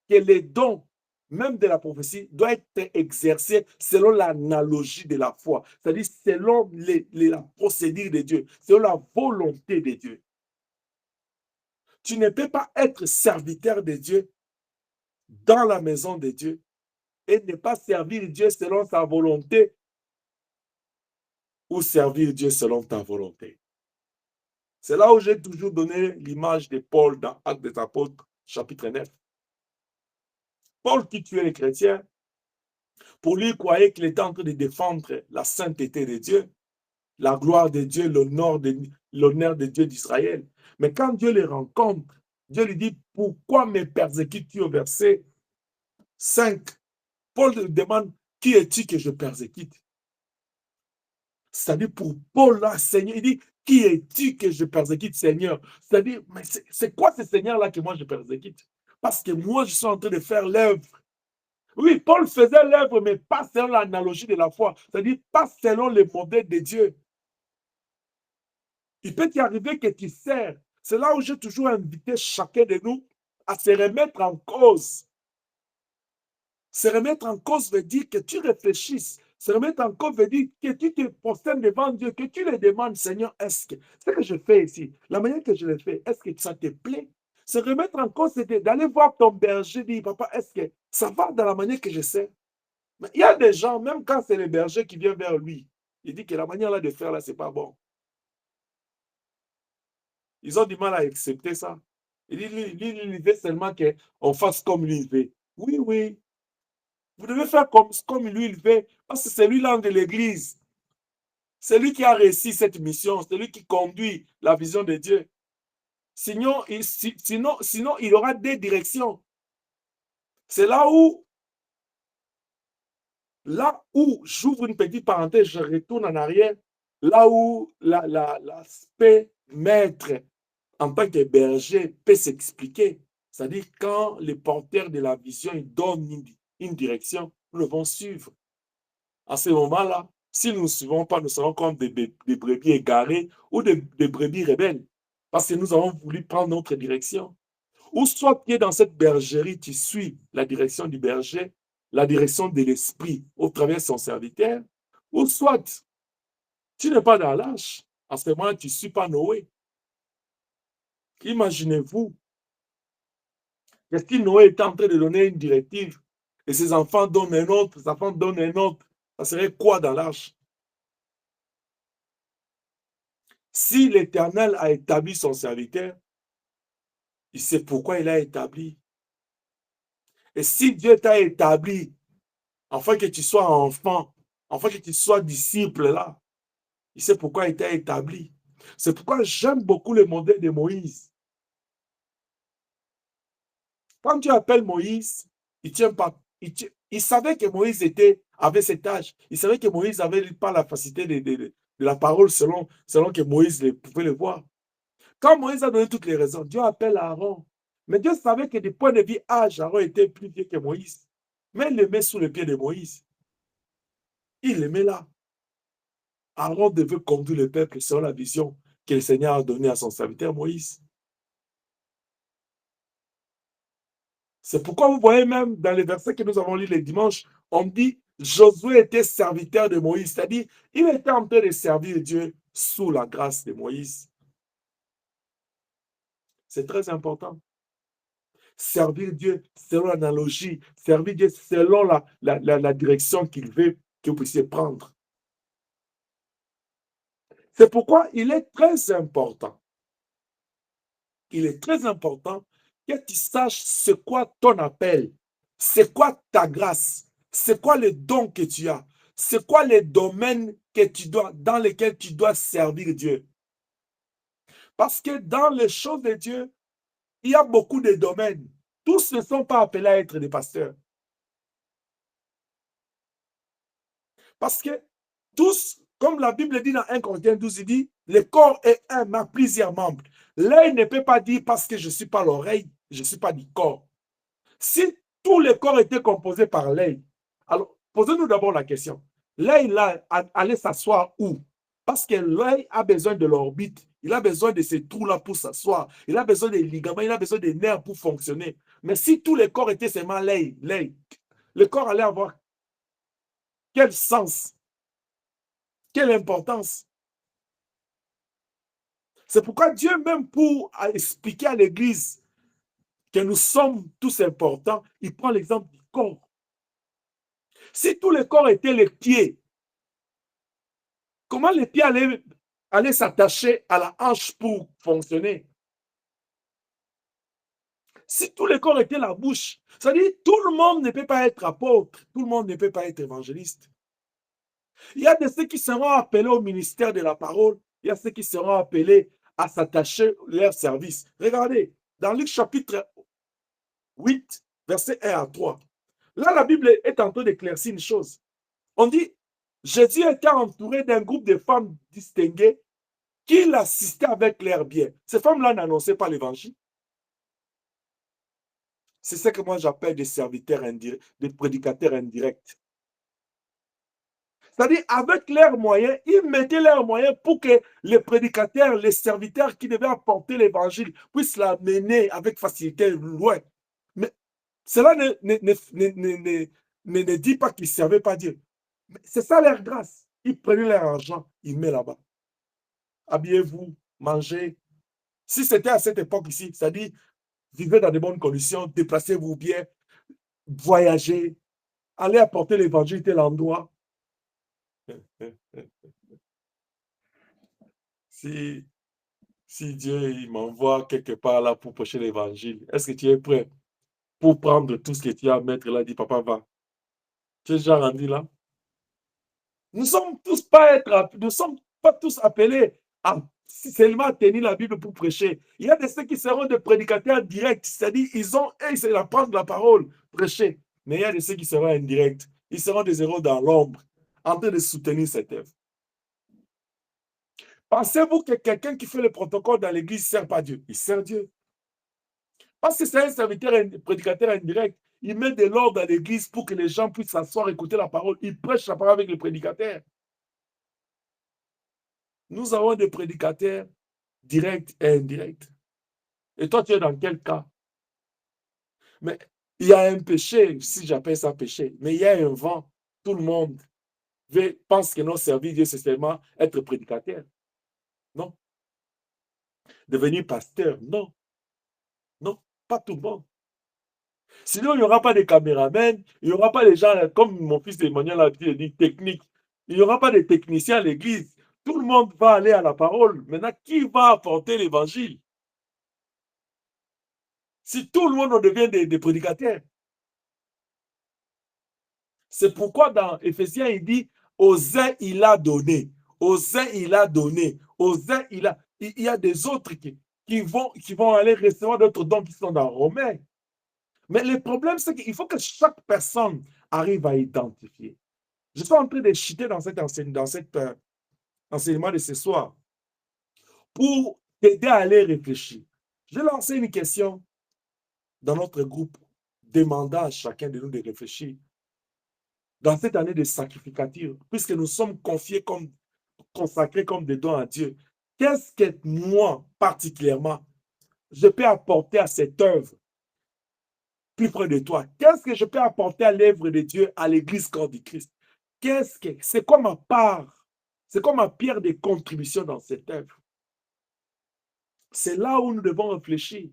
S1: que les dons, même de la prophétie, doivent être exercés selon l'analogie de la foi, c'est-à-dire selon la procédure de Dieu, selon la volonté de Dieu. Tu ne peux pas être serviteur de Dieu dans la maison de Dieu et ne pas servir Dieu selon sa volonté ou servir Dieu selon ta volonté. C'est là où j'ai toujours donné l'image de Paul dans Actes des Apôtres, chapitre 9. Paul qui tuait les chrétiens, pour lui, il croyait qu'il était en train de défendre la sainteté de Dieu, la gloire de Dieu, l'honneur de Dieu d'Israël. Mais quand Dieu les rencontre, Dieu lui dit, pourquoi me persécutes-tu au verset 5? Paul lui demande, qui es-tu que je persécute? C'est-à-dire pour Paul, là, Seigneur, il dit, qui es-tu que je persécute, Seigneur? C'est-à-dire, mais c'est quoi ce Seigneur-là que moi je persécute? Parce que moi, je suis en train de faire l'œuvre. Oui, Paul faisait l'œuvre, mais pas selon l'analogie de la foi. C'est-à-dire, pas selon les modèles de Dieu. Il peut y arriver que tu sers. C'est là où j'ai toujours invité chacun de nous à se remettre en cause. Se remettre en cause veut dire que tu réfléchisses. Se remettre en cause veut dire que tu te prosternes devant Dieu, que tu le demandes, Seigneur, est-ce que ce que je fais ici, la manière que je le fais, est-ce que ça te plaît? Se remettre en cause, c'est d'aller voir ton berger, dire, papa, est-ce que ça va dans la manière que je sais? Mais il y a des gens, même quand c'est le berger qui vient vers lui, il dit que la manière là de faire là, c'est pas bon. Ils ont du mal à accepter ça. Il dit, lui, il veut seulement qu'on fasse comme lui il veut. Oui, oui. Vous devez faire comme lui il veut, parce que c'est lui l'homme de l'Église. C'est lui qui a réussi cette mission, c'est lui qui conduit la vision de Dieu. Sinon, il aura des directions. C'est là où j'ouvre une petite parenthèse, je retourne en arrière, là où l'aspect maître en tant que berger peut s'expliquer. C'est-à-dire quand les porteurs de la vision ils donnent une direction, nous devons suivre. À ce moment-là, si nous ne suivons pas, nous serons comme des brebis égarées ou des brebis rebelles. Parce que nous avons voulu prendre notre direction. Ou soit tu es dans cette bergerie, tu suis la direction du berger, la direction de l'esprit au travers de son serviteur, ou soit tu n'es pas dans l'âge. À ce moment-là, tu ne suis pas Noé. Imaginez-vous que si Noé était en train de donner une directive et ses enfants donnent un autre, ses enfants donnent un autre, ça serait quoi dans l'arche? Si l'Éternel a établi son serviteur, il sait pourquoi il l'a établi. Et si Dieu t'a établi, afin que tu sois enfant, afin que tu sois disciple là, il sait pourquoi il t'a établi. C'est pourquoi j'aime beaucoup le modèle de Moïse. Quand tu appelles Moïse, il tient pas. Il savait que Moïse avait cet âge. Il savait que Moïse n'avait pas la facilité de la parole selon que Moïse pouvait le voir. Quand Moïse a donné toutes les raisons, Dieu appelle Aaron. Mais Dieu savait que du point de vue âge, Aaron était plus vieux que Moïse. Mais il le met sous le pied de Moïse. Il le met là. Aaron devait conduire le peuple selon la vision que le Seigneur a donnée à son serviteur Moïse. C'est pourquoi vous voyez même dans les versets que nous avons lus les dimanches, on dit Josué était serviteur de Moïse, c'est-à-dire il était en train de servir Dieu sous la grâce de Moïse. C'est très important. Servir Dieu selon l'analogie, servir Dieu selon la direction qu'il veut que vous puissiez prendre. C'est pourquoi il est très important. Il est très important que tu saches c'est quoi ton appel, c'est quoi ta grâce, c'est quoi les dons que tu as, c'est quoi les domaines dans lesquels tu dois servir Dieu. Parce que dans les choses de Dieu, il y a beaucoup de domaines. Tous ne sont pas appelés à être des pasteurs. Parce que tous, comme la Bible dit dans 1 Corinthiens 12, il dit, Le corps est un, mais a plusieurs membres. L'œil ne peut pas dire parce que je ne suis pas l'oreille, je ne suis pas du corps. Si tout le corps était composé par l'œil, alors posez-nous d'abord la question. L'œil là allait s'asseoir où? Parce que l'œil a besoin de l'orbite, il a besoin de ces trous-là pour s'asseoir, il a besoin des ligaments, il a besoin des nerfs pour fonctionner. Mais si tout le corps était seulement l'œil, le corps allait avoir quel sens? Quelle importance? C'est pourquoi Dieu, même pour expliquer à l'Église que nous sommes tous importants, il prend l'exemple du corps. Si tout le corps était les pieds, comment les pieds allaient s'attacher à la hanche pour fonctionner? Si tout le corps était la bouche, c'est-à-dire tout le monde ne peut pas être apôtre, tout le monde ne peut pas être évangéliste. Il y a de ceux qui seront appelés au ministère de la parole, il y a ceux qui seront appelés à s'attacher à leur service. Regardez, dans Luc chapitre 8, verset 1 à 3. Là, la Bible est en train d'éclaircir une chose. On dit, Jésus était entouré d'un groupe de femmes distinguées qui l'assistaient avec l'air bien. Ces femmes-là n'annonçaient pas l'évangile. C'est ce que moi j'appelle des serviteurs indirects, des prédicateurs indirects. C'est-à-dire, avec leurs moyens, ils mettaient leurs moyens pour que les prédicateurs, les serviteurs qui devaient apporter l'évangile puissent l'amener avec facilité loin. Mais cela ne dit pas qu'ils ne servaient pas Dieu. C'est ça leur grâce. Ils prenaient leur argent, ils mettent là-bas. Habillez-vous, mangez. Si c'était à cette époque ici, c'est-à-dire, vivez dans de bonnes conditions, déplacez-vous bien, voyagez, allez apporter l'évangile à tel endroit. Si Dieu m'envoie quelque part là pour prêcher l'évangile, est-ce que tu es prêt pour prendre tout ce que tu as à mettre là, dit papa va. Tu es déjà rendu là? Nous ne sommes pas tous appelés à seulement tenir la Bible pour prêcher. Il y a de ceux qui seront des prédicateurs directs, c'est-à-dire ils c'est la prendre la parole, prêcher. Mais il y a de ceux qui seront indirects. Ils seront des héros dans l'ombre, en train de soutenir cette œuvre. Pensez-vous que quelqu'un qui fait le protocole dans l'église ne sert pas Dieu? Il sert Dieu. Parce que c'est un serviteur, un prédicateur indirect. Il met de l'ordre dans l'église pour que les gens puissent s'asseoir, écouter la parole. Il prêche la parole avec les prédicateurs. Nous avons des prédicateurs directs et indirects. Et toi, tu es dans quel cas? Mais il y a un péché, si j'appelle ça péché, mais il y a un vent. Tout le monde pense que notre service Dieu, c'est seulement être prédicateur. Non. Devenir pasteur, non. Non, pas tout le monde. Sinon, il n'y aura pas de caméramens, il n'y aura pas de gens, comme mon fils Emmanuel a dit, techniques. Il n'y aura pas de techniciens à l'église. Tout le monde va aller à la parole. Maintenant, qui va apporter l'évangile? Si tout le monde en devient des prédicateurs. C'est pourquoi dans Éphésiens, il dit, aux uns il a donné, aux uns il a donné, aux uns il a... Il y a des autres qui vont aller recevoir d'autres dons qui sont dans Romains. Mais le problème, c'est qu'il faut que chaque personne arrive à identifier. Je suis en train de chuter dans cet enseignement de ce soir pour t'aider à aller réfléchir. J'ai lancé une question dans notre groupe demandant à chacun de nous de réfléchir dans cette année de sacrificature, puisque nous sommes consacrés comme des dons à Dieu. Qu'est-ce que moi, particulièrement, je peux apporter à cette œuvre plus près de toi? Qu'est-ce que je peux apporter à l'œuvre de Dieu, à l'Église corps du Christ? C'est quoi ma part? C'est quoi ma pierre de contribution dans cette œuvre? C'est là où nous devons réfléchir.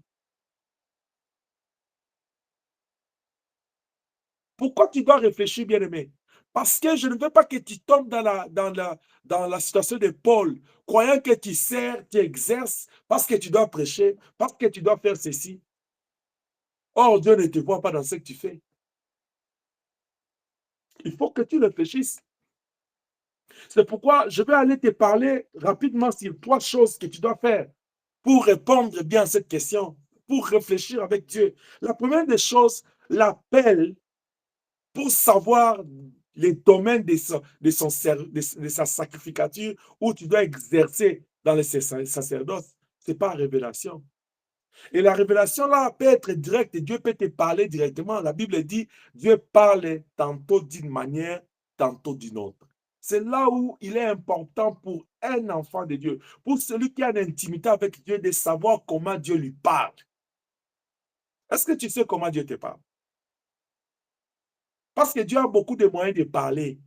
S1: Pourquoi tu dois réfléchir, bien-aimé? Parce que je ne veux pas que tu tombes dans la situation de Paul, croyant que tu sers, tu exerces, parce que tu dois prêcher, parce que tu dois faire ceci. Or, Dieu ne te voit pas dans ce que tu fais. Il faut que tu réfléchisses. C'est pourquoi je vais aller te parler rapidement sur 3 choses que tu dois faire pour répondre bien à cette question, pour réfléchir avec Dieu. La première des choses, l'appel pour savoir les domaines de sa sacrificature où tu dois exercer dans les sacerdoces, ce n'est pas révélation. Et la révélation là peut être directe, Dieu peut te parler directement. La Bible dit, Dieu parle tantôt d'une manière, tantôt d'une autre. C'est là où il est important pour un enfant de Dieu, pour celui qui a une intimité avec Dieu, de savoir comment Dieu lui parle. Est-ce que tu sais comment Dieu te parle? Parce que Dieu a beaucoup de moyens de parler.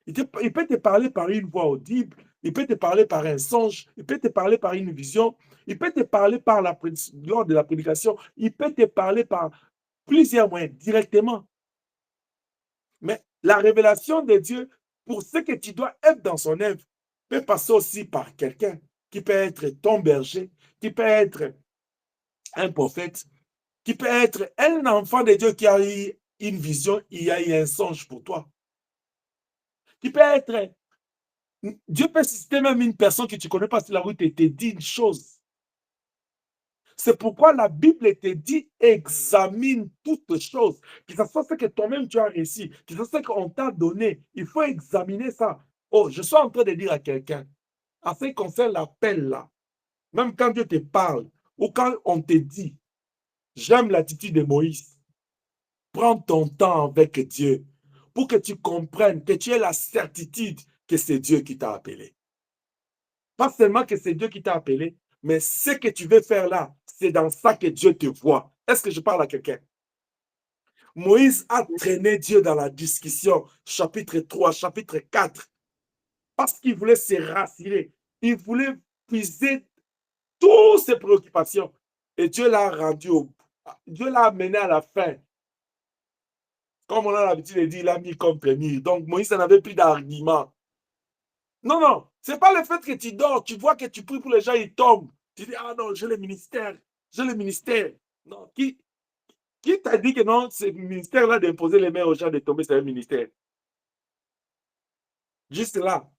S1: Il peut te parler par une voix audible, il peut te parler par un songe, il peut te parler par une vision, il peut te parler lors de la prédication, il peut te parler par plusieurs moyens, directement. Mais la révélation de Dieu, pour ce que tu dois être dans son œuvre, peut passer aussi par quelqu'un qui peut être ton berger, qui peut être un prophète, qui peut être un enfant de Dieu qui a eu une vision, il y a eu un songe pour toi. Qui peut être, Dieu peut susciter même une personne que tu ne connais pas sur la route et te dit une chose. C'est pourquoi la Bible te dit, examine toutes choses. Que ce soit ce que toi-même tu as réussi, que ce soit ce qu'on t'a donné. Il faut examiner ça. Oh, je suis en train de dire à quelqu'un, en ce qui concerne l'appel là, même quand Dieu te parle, ou quand on te dit, j'aime l'attitude de Moïse, prends ton temps avec Dieu pour que tu comprennes, que tu aies la certitude que c'est Dieu qui t'a appelé. Pas seulement que c'est Dieu qui t'a appelé, mais ce que tu veux faire là, c'est dans ça que Dieu te voit. Est-ce que je parle à quelqu'un? Moïse a traîné Dieu dans la discussion, chapitre 3, chapitre 4, parce qu'il voulait se rassurer. Il voulait puiser toutes ses préoccupations. Et Dieu l'a rendu Dieu l'a amené à la fin. Comme on a l'habitude de dire, il a mis comme premier. Donc Moïse n'avait plus d'argument. Non, non, ce n'est pas le fait que tu dors, tu vois que tu pries pour les gens, ils tombent. Tu dis, ah non, j'ai le ministère, j'ai le ministère. Non, qui t'a dit que non, ce ministère-là d'imposer les mains aux gens de tomber, c'est un ministère? Juste là,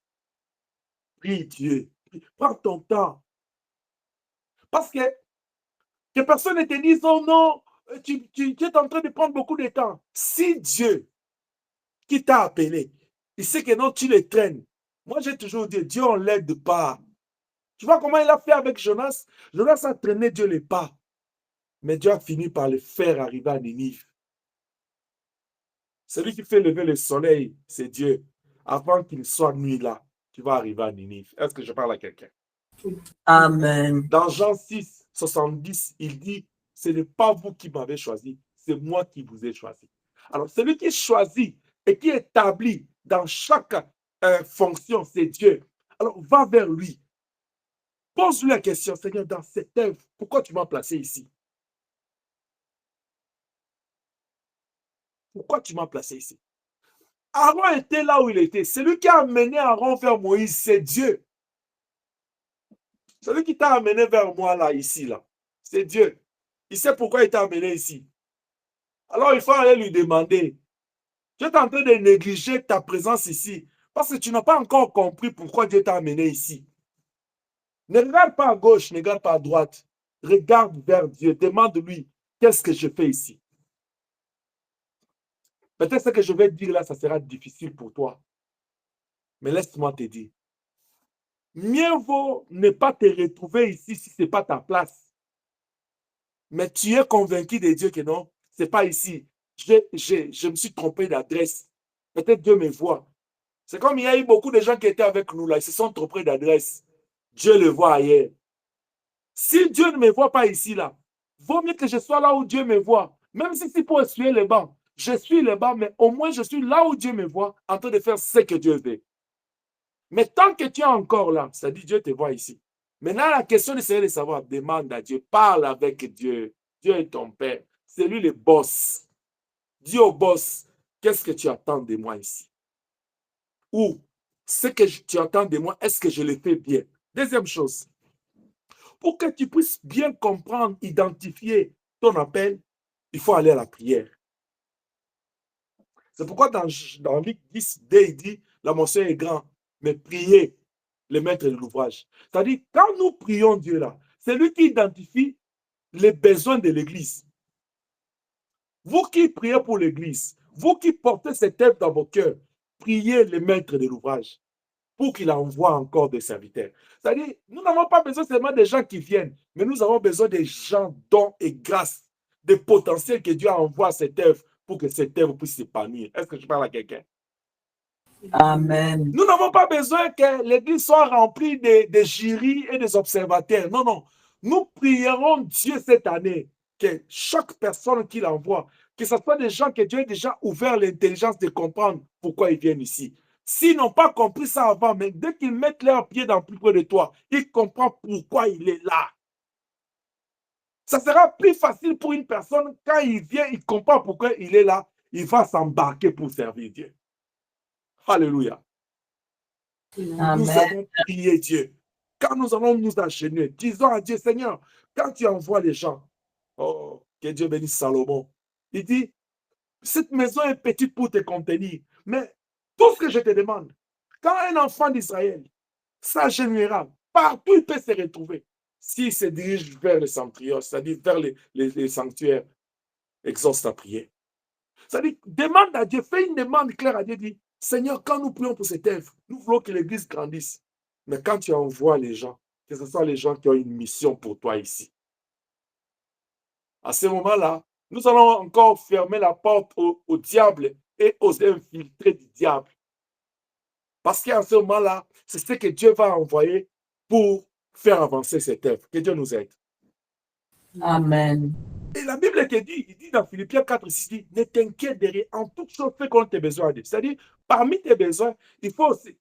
S1: prie Dieu, prends ton temps. Parce que personne ne te dise, oh non, tu es en train de prendre beaucoup de temps. Si Dieu, qui t'a appelé, il sait que non, tu les traînes. Moi, j'ai toujours dit, Dieu, on ne l'aide pas. Tu vois comment il a fait avec Jonas? Jonas a traîné Dieu les pas. Mais Dieu a fini par le faire arriver à Ninive. Celui qui fait lever le soleil, c'est Dieu. Avant qu'il soit nuit là, tu vas arriver à Ninive. Est-ce que je parle à quelqu'un?
S3: Amen.
S1: Dans Jean 6, 70, il dit, ce n'est pas vous qui m'avez choisi, c'est moi qui vous ai choisi. Alors, celui qui choisit et qui établit dans chaque fonction, c'est Dieu. Alors, va vers lui. Pose-lui la question, Seigneur, dans cette œuvre, pourquoi tu m'as placé ici? Pourquoi tu m'as placé ici? Aaron était là où il était. Celui qui a amené Aaron vers Moïse, c'est Dieu. Celui qui t'a amené vers moi là, ici, là, c'est Dieu. Il sait pourquoi il t'a amené ici. Alors, il faut aller lui demander. Tu es en train de négliger ta présence ici parce que tu n'as pas encore compris pourquoi Dieu t'a amené ici. Ne regarde pas à gauche, ne regarde pas à droite. Regarde vers Dieu. Demande-lui, qu'est-ce que je fais ici? Peut-être ce que je vais te dire là, ça sera difficile pour toi. Mais laisse-moi te dire. Mieux vaut ne pas te retrouver ici si ce n'est pas ta place. Mais tu es convaincu de Dieu que non, ce n'est pas ici. Je me suis trompé d'adresse. Peut-être Dieu me voit. C'est comme il y a eu beaucoup de gens qui étaient avec nous là, ils se sont trompés d'adresse. Dieu le voit ailleurs. Si Dieu ne me voit pas ici là, vaut mieux que je sois là où Dieu me voit. Même si c'est pour essuyer les bancs. Je suis les bancs, mais au moins je suis là où Dieu me voit en train de faire ce que Dieu veut. Mais tant que tu es encore là, ça dit Dieu te voit ici. Maintenant, la question c'est de savoir, demande à Dieu, parle avec Dieu. Dieu est ton Père. C'est lui le boss. Dis au boss, qu'est-ce que tu attends de moi ici? Ou ce que tu attends de moi, est-ce que je le fais bien? Deuxième chose, pour que tu puisses bien comprendre, identifier ton appel, il faut aller à la prière. C'est pourquoi dans Luc 10, il dit, la moisson est grande, mais priez le maître de l'ouvrage. C'est-à-dire, quand nous prions Dieu là, c'est lui qui identifie les besoins de l'Église. Vous qui priez pour l'Église, vous qui portez cette œuvre dans vos cœurs, priez le maître de l'ouvrage. pour qu'il envoie encore des serviteurs. C'est-à-dire, nous n'avons pas besoin seulement des gens qui viennent, mais nous avons besoin des gens, dons et grâces, des potentiels que Dieu envoie à cette œuvre pour que cette œuvre puisse s'épanouir. Est-ce que je parle à quelqu'un?
S3: Amen.
S1: Nous n'avons pas besoin que l'Église soit remplie de jurys et des observateurs. Non, non. Nous prierons Dieu cette année que chaque personne qu'il envoie, que ce soit des gens que Dieu a déjà ouvert l'intelligence de comprendre pourquoi ils viennent ici. S'ils n'ont pas compris ça avant, mais dès qu'ils mettent leurs pieds dans plus près de toi, ils comprennent pourquoi il est là. Ça sera plus facile pour une personne quand il vient, il comprend pourquoi il est là, il va s'embarquer pour servir Dieu. Alléluia.
S3: Amen.
S1: Nous allons prier Dieu. Quand nous allons nous enchaîner, disons à Dieu, Seigneur, quand tu envoies les gens, oh, que Dieu bénisse Salomon, il dit, cette maison est petite pour te contenir, mais tout ce que je te demande, quand un enfant d'Israël s'agenouillera, partout il peut se retrouver, s'il se dirige vers le sanctuaire, c'est-à-dire vers les sanctuaires, exauce ta prière. C'est-à-dire, demande à Dieu, fais une demande claire à Dieu, dit, Seigneur, quand nous prions pour cette œuvre, nous voulons que l'Église grandisse. Mais quand tu envoies les gens, que ce soit les gens qui ont une mission pour toi ici, à ce moment-là, nous allons encore fermer la porte au diable et aux infiltrés du diable. Parce qu'à ce moment-là, c'est ce que Dieu va envoyer pour faire avancer cette œuvre. Que Dieu nous aide.
S3: Amen.
S1: Et la Bible te dit, il dit dans Philippiens 4, 6, il dit, ne t'inquiète de rien, en toute chose, fais qu'on tes besoins. C'est-à-dire, parmi tes besoins, il faut aussi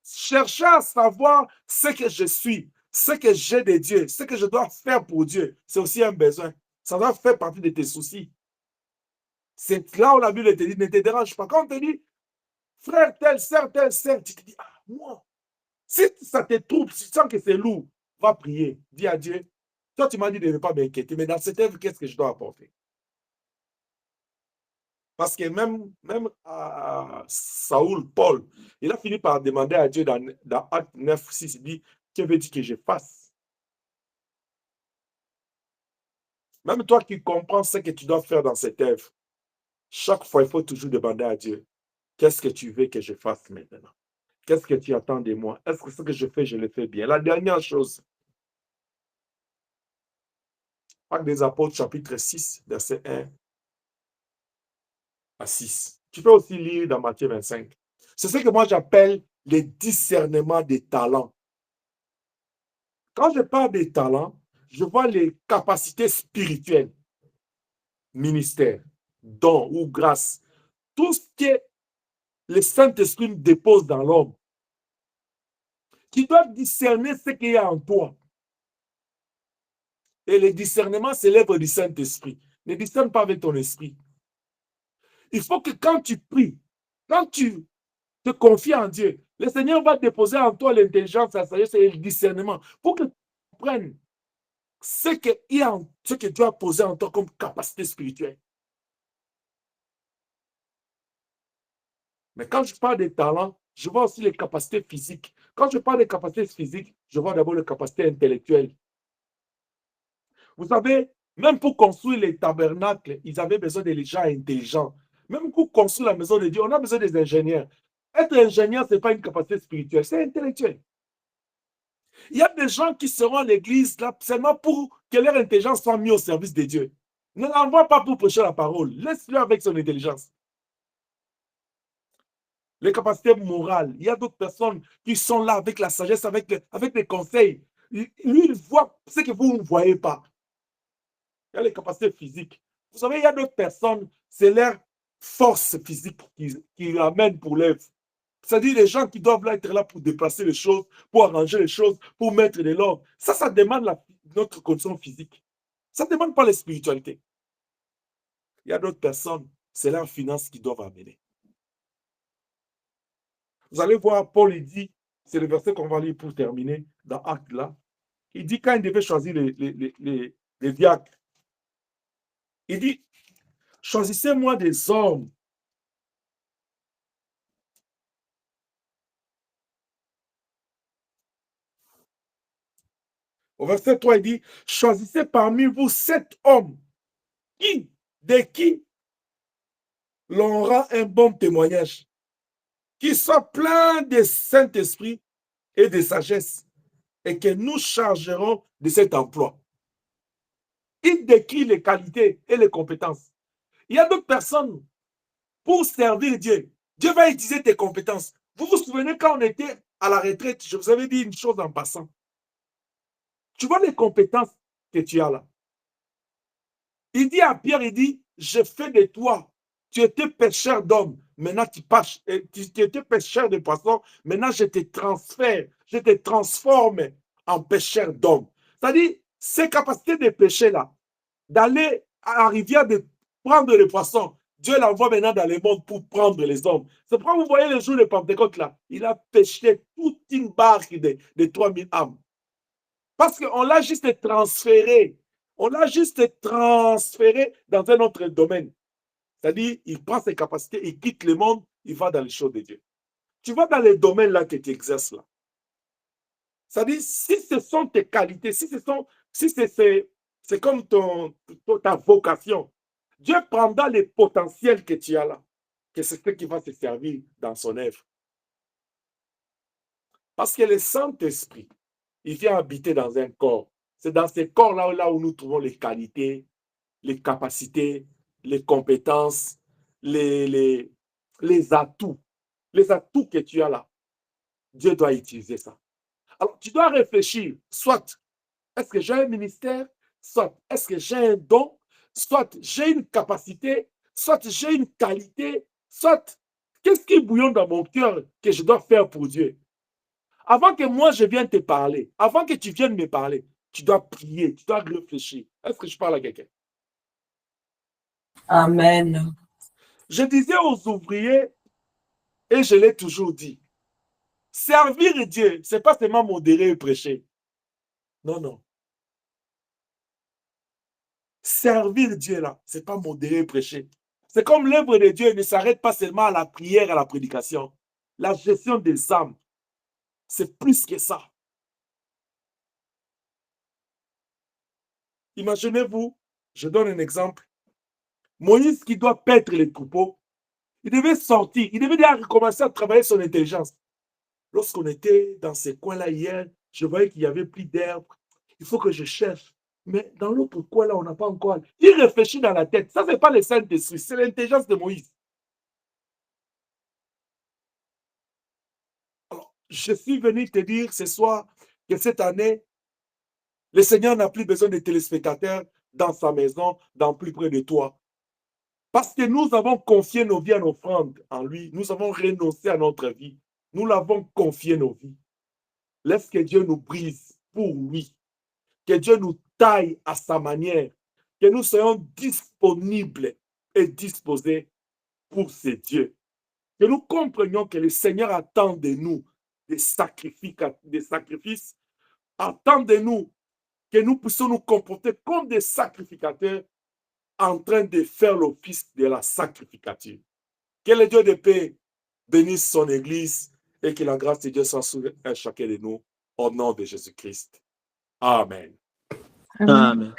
S1: chercher à savoir ce que je suis, ce que j'ai de Dieu, ce que je dois faire pour Dieu. C'est aussi un besoin. Ça doit faire partie de tes soucis. C'est là où la Bible te dit, ne te dérange pas. Quand on te dit, frère tel, sœur, tu te dis, ah, moi, si ça te trouble, si tu sens que c'est lourd, va prier. Dis à Dieu, toi, tu m'as dit de ne pas m'inquiéter, mais dans cette œuvre, qu'est-ce que je dois apporter? Parce que même Saoul, Paul, il a fini par demander à Dieu dans Acte 9, 6, il dit, que veux-tu que je fasse? Même toi qui comprends ce que tu dois faire dans cette œuvre, chaque fois, il faut toujours demander à Dieu, qu'est-ce que tu veux que je fasse maintenant? Qu'est-ce que tu attends de moi? Est-ce que ce que je fais, je le fais bien? La dernière chose, Actes des Apôtres, chapitre 6, verset 1 à 6. Tu peux aussi lire dans Matthieu 25. C'est ce que moi j'appelle le discernement des talents. Quand je parle des talents, je vois les capacités spirituelles, ministère, dons ou grâce, tout ce que le Saint-Esprit dépose dans l'homme. Tu dois discerner ce qu'il y a en toi. Et le discernement, c'est l'œuvre du Saint-Esprit. Ne discerne pas avec ton esprit. Il faut que quand tu pries, quand tu te confies en Dieu, le Seigneur va déposer en toi l'intelligence, la sagesse et le discernement pour que tu comprennes ce que Dieu a posé en toi comme capacité spirituelle. Mais quand je parle des talents, je vois aussi les capacités physiques. Quand je parle des capacités physiques, je vois d'abord les capacités intellectuelles. Vous savez, même pour construire les tabernacles, ils avaient besoin de gens intelligents. Même pour construire la maison de Dieu, on a besoin des ingénieurs. Être ingénieur, ce n'est pas une capacité spirituelle, c'est intellectuel. Il y a des gens qui seront à l'église là seulement pour que leur intelligence soit mise au service de Dieu. Ne l'envoie pas pour prêcher la parole. Laisse-le avec son intelligence. Les capacités morales. Il y a d'autres personnes qui sont là avec la sagesse, avec les conseils. Lui, il voit ce que vous ne voyez pas. Il y a les capacités physiques. Vous savez, il y a d'autres personnes, c'est leur force physique qui ramène pour l'œuvre. C'est-à-dire les gens qui doivent être là pour déplacer les choses, pour arranger les choses, pour mettre de l'ordre. Ça demande notre condition physique. Ça ne demande pas la spiritualité. Il y a d'autres personnes, c'est leurs finances qui doivent amener. Vous allez voir, Paul, il dit, c'est le verset qu'on va lire pour terminer, dans Actes là. Il dit, quand il devait choisir les diacres, il dit, choisissez-moi des hommes au verset 3, il dit, choisissez parmi vous 7 hommes de qui l'on rend un bon témoignage. qui soit plein de Saint-Esprit et de sagesse, et que nous chargerons de cet emploi. Il décrit les qualités et les compétences. Il y a d'autres personnes, pour servir Dieu, Dieu va utiliser tes compétences. Vous vous souvenez quand on était à la retraite, je vous avais dit une chose en passant. Tu vois les compétences que tu as là. Il dit à Pierre, il dit, je fais de toi. Tu étais pêcheur d'hommes, maintenant tu étais pêcheur de poissons, maintenant je te transfère, je te transforme en pêcheur d'hommes. C'est-à-dire, ces capacités de pêcher là, d'aller à la rivière de prendre les poissons, Dieu l'envoie maintenant dans le monde pour prendre les hommes. C'est pourquoi vous voyez le jour de Pentecôte là, il a pêché toute une barque de 3000 âmes. Parce qu'on l'a juste transféré. On l'a juste transféré dans un autre domaine. C'est-à-dire, il prend ses capacités, il quitte le monde, il va dans les choses de Dieu. Tu vas dans les domaines là que tu exerces là. C'est-à-dire, si ce sont tes qualités, si c'est comme ta vocation, Dieu prendra les potentiels que tu as là, que c'est ce qui va te servir dans son œuvre. Parce que le Saint-Esprit, il vient habiter dans un corps. C'est dans ces corps-là où nous trouvons les qualités, les capacités, les compétences, les atouts. Les atouts que tu as là. Dieu doit utiliser ça. Alors, tu dois réfléchir, soit est-ce que j'ai un ministère, soit est-ce que j'ai un don, soit j'ai une capacité, soit j'ai une qualité, soit qu'est-ce qui bouillonne dans mon cœur que je dois faire pour Dieu. Avant que moi je vienne te parler, avant que tu viennes me parler, tu dois prier, tu dois réfléchir. Est-ce que je parle à quelqu'un?
S3: Amen.
S1: Je disais aux ouvriers, et je l'ai toujours dit, servir Dieu, ce n'est pas seulement modérer et prêcher. Non, non. Servir Dieu, là, ce n'est pas modérer et prêcher. C'est comme l'œuvre de Dieu ne s'arrête pas seulement à la prière, à la prédication. La gestion des âmes, c'est plus que ça. Imaginez-vous, je donne un exemple. Moïse qui doit paître les troupeaux, il devait sortir, il devait déjà recommencer à travailler son intelligence. Lorsqu'on était dans ces coins-là hier, je voyais qu'il n'y avait plus d'herbe. Il faut que je cherche. Mais dans l'autre coin, là, on n'a pas encore. Il réfléchit dans la tête. Ça, ce n'est pas le Saint-Esprit, c'est l'intelligence de Moïse. Alors, je suis venu te dire ce soir que cette année, le Seigneur n'a plus besoin de téléspectateurs dans sa maison, dans plus près de toi. Parce que nous avons confié nos vies en offrande en lui. Nous avons renoncé à notre vie. Nous l'avons confié nos vies. Laisse que Dieu nous brise pour lui. Que Dieu nous taille à sa manière. Que nous soyons disponibles et disposés pour ces dieux. Que nous comprenions que le Seigneur attend de nous des sacrifices, attend de nous que nous puissions nous comporter comme des sacrificateurs en train de faire l'office de la sacrificature. Que le Dieu de paix bénisse son Église et que la grâce de Dieu soit sur chacun de nous au nom de Jésus-Christ. Amen.
S4: Amen.